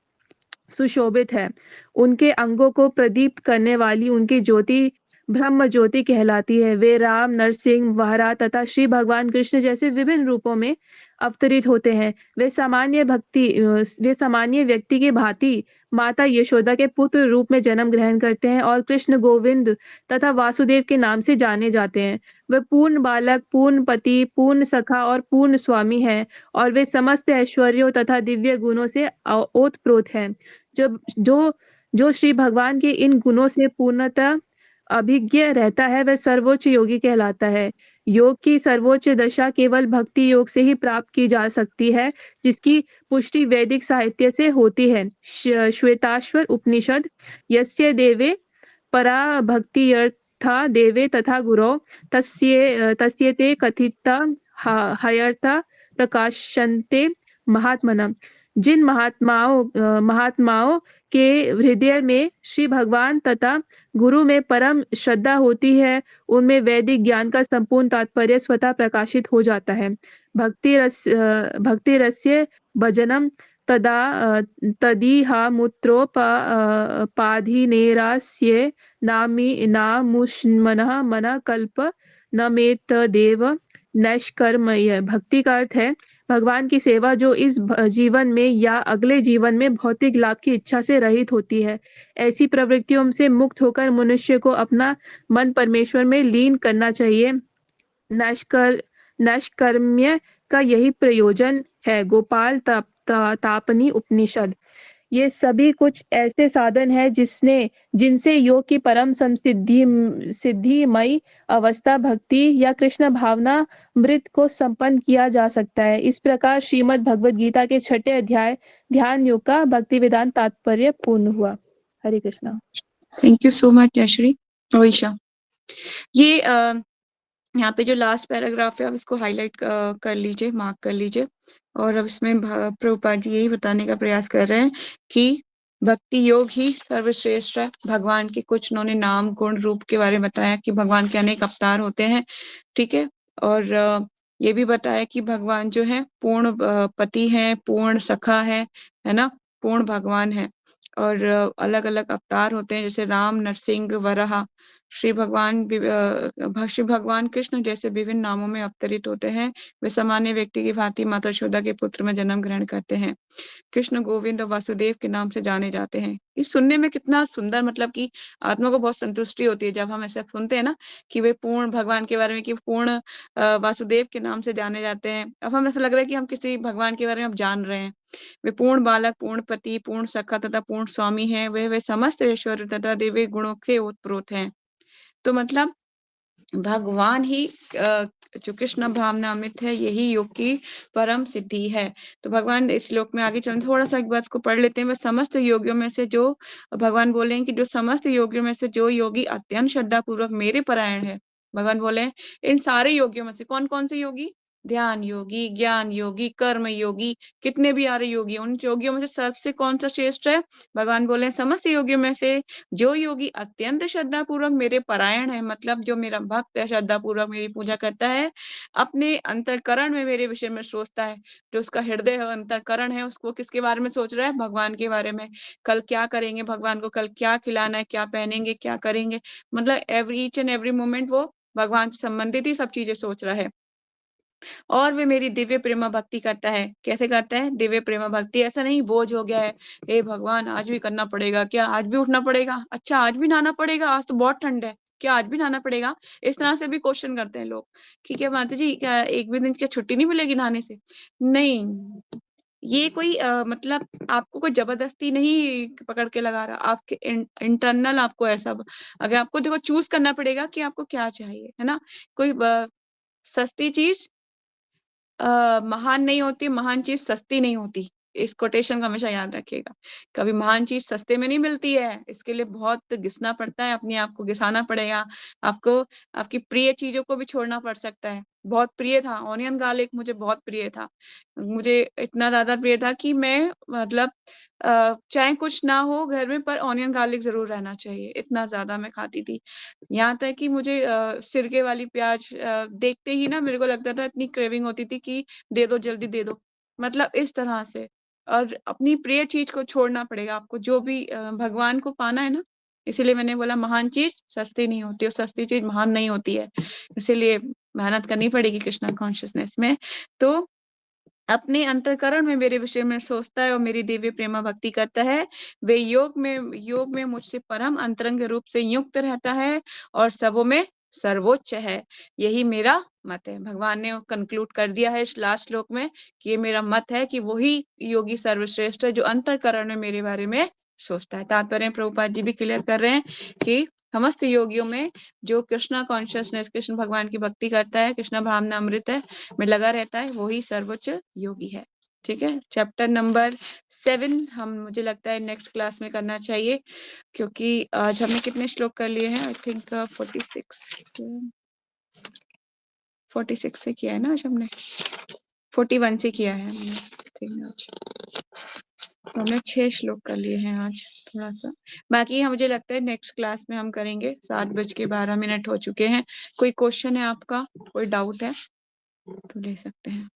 सुशोभित है। उनके अंगों को प्रदीप्त करने वाली उनकी ज्योति ब्रह्म ज्योति कहलाती है। वे राम, नरसिंह, वारा तथा श्री भगवान कृष्ण जैसे विभिन्न रूपों में अवतरित होते हैं। वे सामान्य व्यक्ति की भांति माता यशोदा के पुत्र रूप में जन्म ग्रहण करते हैं और कृष्ण, गोविंद तथा वासुदेव के नाम से जाने जाते हैं। वे पूर्ण बालक, पूर्ण पति, पूर्ण सखा और पूर्ण स्वामी हैं और वे समस्त ऐश्वर्यों तथा दिव्य गुणों से ओतप्रोत हैं। जब जो श्री भगवान के इन गुणों से पूर्णतः अभिज्ञ रहता है, वह सर्वोच्च योगी कहलाता है। योग की सर्वोच्च दशा केवल भक्ति योग से ही प्राप्त की जा सकती है, जिसकी पुष्टि वैदिक साहित्य से होती है। श्वेताश्वर उपनिषद यस्य देवे परा भक्तियर्था देवे तथा गुरो तस्य ते कथिता हयर्था प्रकाशन्ते महात्मनः। जिन महात्माओं के हृदय में श्री भगवान तथा गुरु में परम श्रद्धा होती है, उनमें वैदिक ज्ञान का संपूर्ण तात्पर्य स्वतः प्रकाशित हो जाता है। भक्ति रस्य भजनम तदीहामुत्रोपाधिनेरास्य नामुष्मनः मन कल्प न मेतदेव नैष्कर्मय। भक्ति का अर्थ है भगवान की सेवा, जो इस जीवन में या अगले जीवन में भौतिक लाभ की इच्छा से रहित होती है। ऐसी प्रवृत्तियों से मुक्त होकर मनुष्य को अपना मन परमेश्वर में लीन करना चाहिए। नैष्कर्म्य का यही प्रयोजन है। गोपाल तापनी उपनिषद। ये सभी कुछ ऐसे साधन है जिनसे योग की परम सिद्धिमयी अवस्था भक्ति या कृष्ण भावना मृत को संपन्न किया जा सकता है। इस प्रकार श्रीमद् भगवद गीता के 6ठे अध्याय ध्यान योग का भक्ति वेदांत तात्पर्य पूर्ण हुआ। Hare Krishna. Thank you so much यश्री ओइशा। ये यहाँ पे जो लास्ट पैराग्राफ है, आप इसको हाईलाइट कर लीजिए, मार्क कर लीजिए। और अब इसमें प्रभुपाद जी यही बताने का प्रयास कर रहे हैं कि भक्ति योग ही सर्वश्रेष्ठ है। भगवान के कुछ उन्होंने नाम गुण रूप के बारे में बताया कि भगवान के अनेक अवतार होते हैं, ठीक है। और ये भी बताया कि भगवान जो है पूर्ण पति है, पूर्ण सखा है ना, पूर्ण भगवान है। और अलग अलग अवतार होते हैं, जैसे राम, नरसिंह, वराह। श्री भगवान कृष्ण जैसे विभिन्न नामों में अवतरित होते हैं। वे सामान्य व्यक्ति की भांति माता यशोदा के पुत्र में जन्म ग्रहण करते हैं। कृष्ण, गोविंद और वासुदेव के नाम से जाने जाते हैं। ये सुनने में कितना सुंदर, मतलब कि आत्मा को बहुत संतुष्टि होती है जब हम ऐसा सुनते हैं ना कि वे पूर्ण भगवान के बारे में, कि पूर्ण वासुदेव के नाम से जाने जाते हैं। अब हमें ऐसा लग रहा है कि हम किसी भगवान के बारे में अब जान रहे हैं। वे पूर्ण बालक, पूर्ण पति, पूर्ण सखा तथा पूर्ण स्वामी है। वे समस्त ऐश्वर्य तथा दिव्य गुणों से ओतप्रोत हैं। तो मतलब भगवान ही जो कृष्ण भावनामृत है, यही योग की परम सिद्धि है। तो भगवान इस श्लोक में आगे चल थोड़ा सा एक बात को पढ़ लेते हैं। वह समस्त योगियों में से जो भगवान बोले हैं कि जो समस्त योगियों में से जो योगी अत्यंत श्रद्धा पूर्वक मेरे परायण है। भगवान बोले इन सारे योगियों में से कौन कौन से योगी? ध्यान योगी, ज्ञान योगी, कर्म योगी, कितने भी आ रहे योगी, उन योगियों में से सबसे कौन सा श्रेष्ठ है? भगवान बोले समस्त योगियों में से जो योगी अत्यंत श्रद्धा पूर्वक मेरे परायण है, मतलब जो मेरा भक्त है, श्रद्धा पूर्वक मेरी पूजा करता है, अपने अंतरकरण में मेरे विषय में सोचता है। जो उसका हृदय है, अंतरकरण है, उसको किसके बारे में सोच रहा है? भगवान के बारे में। कल क्या करेंगे भगवान को, कल क्या खिलाना है, क्या पहनेंगे, क्या करेंगे, मतलब ईच एंड एवरी मोमेंट वो भगवान से संबंधित ही सब चीजें सोच रहा है। और वे मेरी दिव्य प्रेमा भक्ति करता है। कैसे करता है? दिव्य प्रेमा भक्ति। ऐसा नहीं बोझ हो गया है, हे भगवान आज भी करना पड़ेगा क्या, आज भी उठना पड़ेगा, अच्छा आज भी नहाना पड़ेगा, आज तो बहुत ठंड है, क्या आज भी नहाना पड़ेगा? इस तरह से भी क्वेश्चन करते हैं लोग कि क्या माता जी क्या एक भी दिन क्या छुट्टी नहीं मिलेगी नहाने से? नहीं, ये कोई मतलब आपको कोई ज़बरदस्ती नहीं पकड़ के लगा रहा, आपके इंटरनल आपको ऐसा अगर आपको देखो चूज़ करना पड़ेगा कि आपको क्या चाहिए, है ना? कोई सस्ती चीज़ महान नहीं होती, महान चीज़ सस्ती नहीं होती। इस कोटेशन को हमेशा याद रखिएगा। कभी महान चीज़ सस्ते में नहीं मिलती है, इसके लिए बहुत घिसना पड़ता है, अपने आप को घिसाना पड़ेगा। आपको आपकी प्रिय चीज़ों को भी छोड़ना पड़ सकता है। बहुत प्रिय था, ऑनियन गार्लिक मुझे बहुत प्रिय था। मुझे इतना ज़्यादा प्रिय था कि मैं मतलब चाहे कुछ ना हो घर में पर ऑनियन गार्लिक ज़रूर रहना चाहिए, इतना ज़्यादा मैं खाती थी। यहाँ तक कि मुझे सिरके वाली प्याज़ देखते ही ना मेरे को लगता था इतनी क्रेविंग होती थी कि दे दो, जल्दी दे दो। मतलब इस तरह से और अपनी प्रिय चीज़ को छोड़ना पड़ेगा आपको जो भी भगवान को पाना है ना, इसीलिए मैंने बोला महान चीज़ सस्ती नहीं होती और सस्ती चीज़ महान नहीं होती है। इसीलिए मेहनत करनी पड़ेगी कृष्णा कॉन्शियसनेस में। तो अपने अंतःकरण में मेरे विषय में सोचता है और मेरी दिव्य प्रेमा भक्ति करता है, वे योग में मुझसे परम अंतरंग रूप से युक्त रहता है और सबों में सर्वोच्च है। यही मेरा मत है। भगवान ने कंक्लूड कर दिया है इस लास्ट श्लोक में कि ये मेरा मत है कि वही योगी सर्वश्रेष्ठ है जो अंतःकरण में मेरे बारे में सोचता है। तात्पर्य प्रभुपाद जी भी क्लियर कर रहे हैं कि समस्त योगियों में जो कृष्णा कॉन्शियसनेस कृष्ण भगवान की भक्ति करता है, कृष्णा भावना अमृत है में लगा रहता है, वही सर्वोच्च योगी है। ठीक है, चैप्टर नंबर 7 हम मुझे लगता है नेक्स्ट क्लास में करना चाहिए क्योंकि आज हमने कितने श्लोक कर लिए हैं? आई थिंक 46 से किया है ना आज हमने, 41 से किया है हमने आज। तो हमने 6 श्लोक कर लिए हैं आज थोड़ा सा। बाकी मुझे लगता है नेक्स्ट क्लास में हम करेंगे। 7:12 हो चुके हैं। कोई क्वेश्चन है आपका, कोई डाउट है तो ले सकते हैं।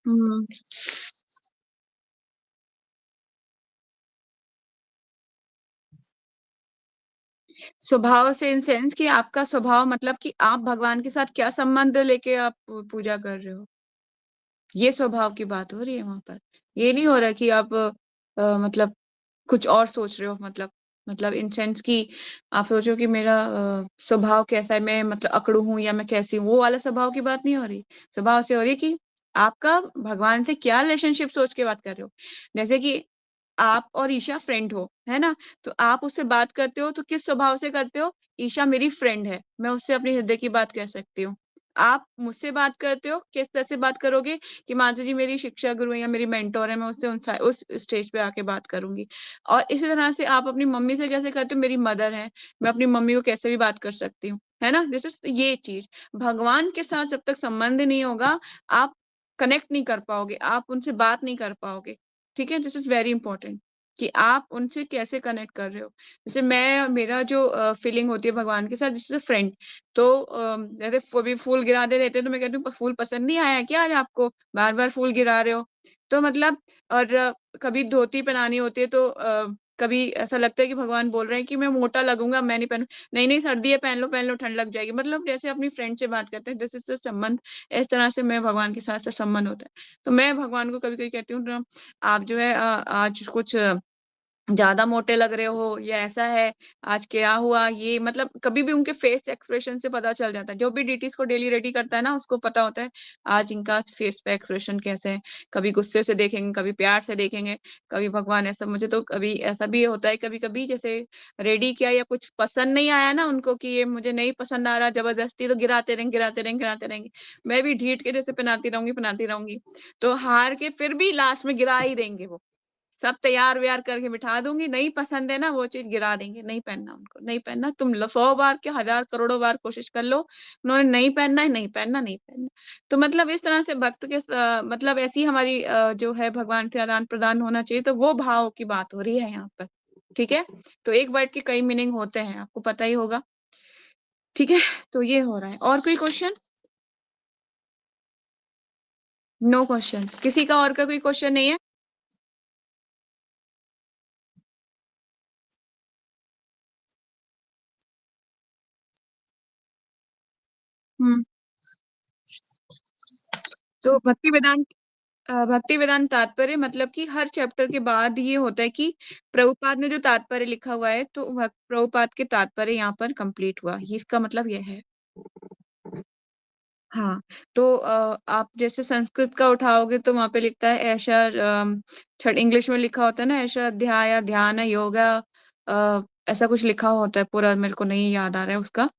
हम्म स्वभाव से इन सेंस कि आपका स्वभाव मतलब कि आप भगवान के साथ क्या संबंध लेके आप पूजा कर रहे हो, ये स्वभाव की बात हो रही है वहां पर। ये नहीं हो रहा कि आप मतलब कुछ और सोच रहे हो, मतलब इन सेंस कि आप सोचो कि मेरा स्वभाव कैसा है, मैं मतलब अकड़ू हूं या मैं कैसी हूँ, वो वाला स्वभाव की बात नहीं हो रही। स्वभाव से हो रही कि आपका भगवान से क्या रिलेशनशिप सोच के बात कर रहे हो। जैसे कि आप और ईशा फ्रेंड हो, है ना? तो आप उससे बात करते हो तो किस स्वभाव से करते हो? ईशा मेरी फ्रेंड है, मैं उससे अपने हृदय की बात कह सकती हूँ। आप मुझसे बात करते हो, किस तरह से बात करोगे कि माता जी मेरी शिक्षा गुरु है या मेरी मेंटर है, मैं उससे उस स्टेज पे आके बात करूँगी। और इसी तरह से आप अपनी मम्मी से कैसे करते हो? मेरी मदर है, मैं अपनी मम्मी को कैसे भी बात कर सकती हूँ, है ना? दिस इज़ ये चीज़। भगवान के साथ जब तक संबंध नहीं होगा, आप कनेक्ट नहीं कर पाओगे, आप उनसे बात नहीं कर पाओगे। ठीक है? दिस इज़ वेरी इंपॉर्टेंट कि आप उनसे कैसे कनेक्ट कर रहे हो। जैसे मेरा जो फीलिंग होती है भगवान के साथ जैसे फ्रेंड, तो जैसे कभी फूल गिराते रहते हैं तो मैं कहती हूँ फूल पसंद नहीं आया क्या आज आपको? बार-बार फूल गिरा रहे हो। तो मतलब और कभी धोती पहनानी होती है तो कभी ऐसा लगता है कि भगवान बोल रहे हैं कि मैं मोटा लगूँगा, मैं नहीं पहनूँ। नहीं, सर्दी है पहन लो ठंड लग जाएगी। मतलब जैसे अपनी फ्रेंड से बात करते हैं, दिस इज़ द संबंध। इस तरह से मैं भगवान के साथ संबंध होता है। तो मैं भगवान को कभी-कभी कहती हूँ ना, आप जो है आज कुछ ज़्यादा मोटे लग रहे हो या ऐसा है, आज क्या हुआ? ये मतलब कभी भी उनके फेस एक्सप्रेशन से पता चल जाता है। जो भी डीटीज़ को डेली रेडी करता है ना, उसको पता होता है, आज इनका फेस पे एक्सप्रेशन कैसे है। कभी गुस्से से देखेंगे, कभी प्यार से देखेंगे, कभी भगवान ऐसा मुझे तो कभी ऐसा भी होता है कभी-कभी जैसे रेडी किया या कुछ पसंद नहीं आया ना उनको कि ये मुझे नहीं पसंद आ रहा ज़बरदस्ती तो गिराते रहेंगे। मैं भी ढीठ के जैसे पहनाती रहूँगी। तो हार के फिर भी लास्ट में गिरा ही देंगे वो। सब तैयार-वैयार करके बिठा दूँगी, नहीं पसंद है ना वो चीज़ गिरा देंगे, नहीं पहनना उनको, नहीं पहनना तुम 100 बार क्या हज़ार करोड़ों बार कोशिश कर लो, उन्होंने नहीं पहनना है, नहीं पहनना, नहीं पहनना। तो मतलब इस तरह से भक्त के मतलब ऐसी हमारी जो है भगवान से आदान-प्रदान होना चाहिए, तो वो भाव की बात हो रही है यहाँ पर। ठीक है? तो एक वर्ड के कई मीनिंग होते हैं, आपको पता ही होगा। ठीक है? तो ये हो रहा है। और कोई क्वेश्चन? No question. किसी का और का कोई क्वेश्चन नहीं है? हुँ। तो भक्ति वेदांत भक्ति वेदांत तात्पर्य मतलब कि हर चैप्टर के बाद ये होता है कि प्रभुपाद ने जो तात्पर्य लिखा हुआ है तो प्रभुपाद के तात्पर्य यहाँ पर कंप्लीट हुआ, इसका मतलब यह है। हाँ, तो आप जैसे संस्कृत का उठाओगे तो वहां पे लिखता है ऐसा, छठ इंग्लिश में लिखा होता है ना, ऐसा अध्याय ध्यान योगा, ऐसा कुछ लिखा होता है, पूरा मेरे को नहीं याद आ रहा है उसका।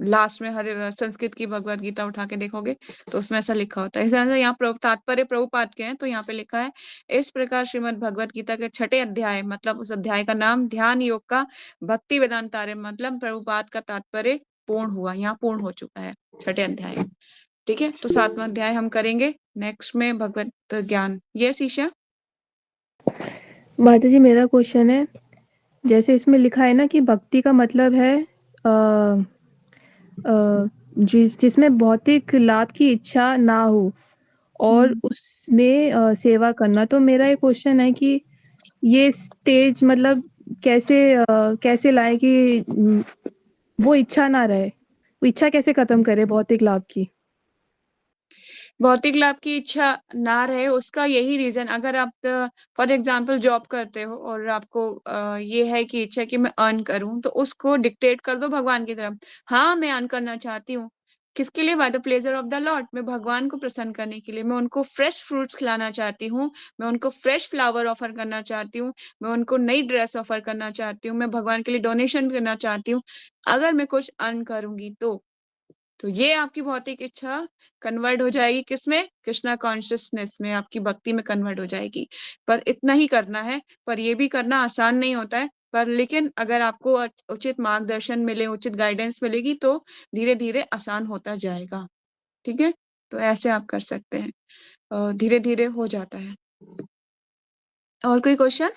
लास्ट में हर संस्कृत की भगवत गीता उठा के देखोगे तो उसमें ऐसा लिखा होता है। इस तरह से यहाँ तात्पर्य प्रभुपाद के हैं, तो यहाँ पे लिखा है इस प्रकार श्रीमद् भगवत गीता के छठे अध्याय, मतलब उस अध्याय का नाम ध्यान योग का भक्ति वेदांतार्य, मतलब प्रभुपाद का तात्पर्य पूर्ण हुआ, यहाँ पूर्ण हो चुका है छठे अध्याय। ठीक है, तो 7वां अध्याय हम करेंगे नेक्स्ट में भगवत ज्ञान। यस ईशा। माता जी, मेरा क्वेश्चन है, जैसे इसमें लिखा है ना कि भक्ति का मतलब है जिसमें भौतिक लाभ की इच्छा ना हो और उसमें सेवा करना। तो मेरा ये क्वेश्चन है कि ये स्टेज मतलब कैसे लाए कि वो इच्छा ना रहे, वो इच्छा कैसे खत्म करे भौतिक लाभ की? भौतिक लाभ की इच्छा ना रहे उसका यही रीजन, अगर आप फॉर एग्जांपल जॉब करते हो और आपको ये है कि इच्छा कि मैं अर्न करूं, तो उसको डिक्टेट कर दो भगवान की तरफ। हाँ, मैं अर्न करना चाहती हूँ, किसके लिए? By the pleasure of the Lord, मैं भगवान को प्रसन्न करने के लिए, मैं उनको फ्रेश फ्रूट्स खिलाना चाहती हूँ, मैं उनको फ्रेश फ्लावर ऑफर करना चाहती हूँ, मैं उनको नई ड्रेस ऑफर करना चाहती हूँ, मैं भगवान के लिए डोनेशन करना चाहती हूँ। अगर मैं कुछ अर्न करूंगी तो ये आपकी भौतिक इच्छा कन्वर्ट हो जाएगी किसमें? कृष्णा कॉन्शियसनेस में, आपकी भक्ति में कन्वर्ट हो जाएगी। पर इतना ही करना है, पर ये भी करना आसान नहीं होता है, पर लेकिन अगर आपको उचित मार्गदर्शन मिले, उचित गाइडेंस मिलेगी तो धीरे धीरे आसान होता जाएगा। ठीक है, तो ऐसे आप कर सकते हैं, धीरे धीरे हो जाता है। और कोई क्वेश्चन?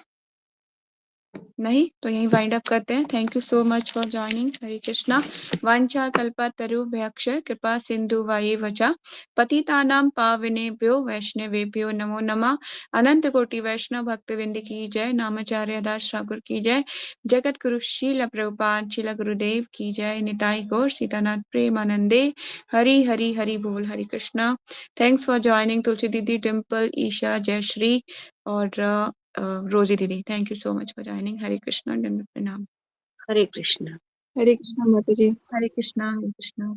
नहीं, तो यही वाइंड अप करते हैं। Thank you so much for joining. Hare Krishna. वांछा कल्पतरुभ्यश्च कृपा सिंधु वचा पतितानां पावनेभ्यो वैष्णवेभ्यो नमो नमः। अनंत कोटि वैष्णव भक्तवृंद की जय। नामाचार्य दास ठाकुर की जय। जगत गुरु शील प्रभुपाद शील गुरुदेव की जय। निताई गौर सीतानाथ प्रेमानंदे। हरि हरि हरि बोल। Hare Krishna. Thanks for joining Tulsi दीदी, डिम्पल, ईशा, जयश्री और रोजी दीदी। Thank you so much for joining. Hare Krishna. दंडवत प्रणाम। हरे कृष्ण। हरे कृष्णा माता जी। हरे कृष्णा। हरे कृष्णा।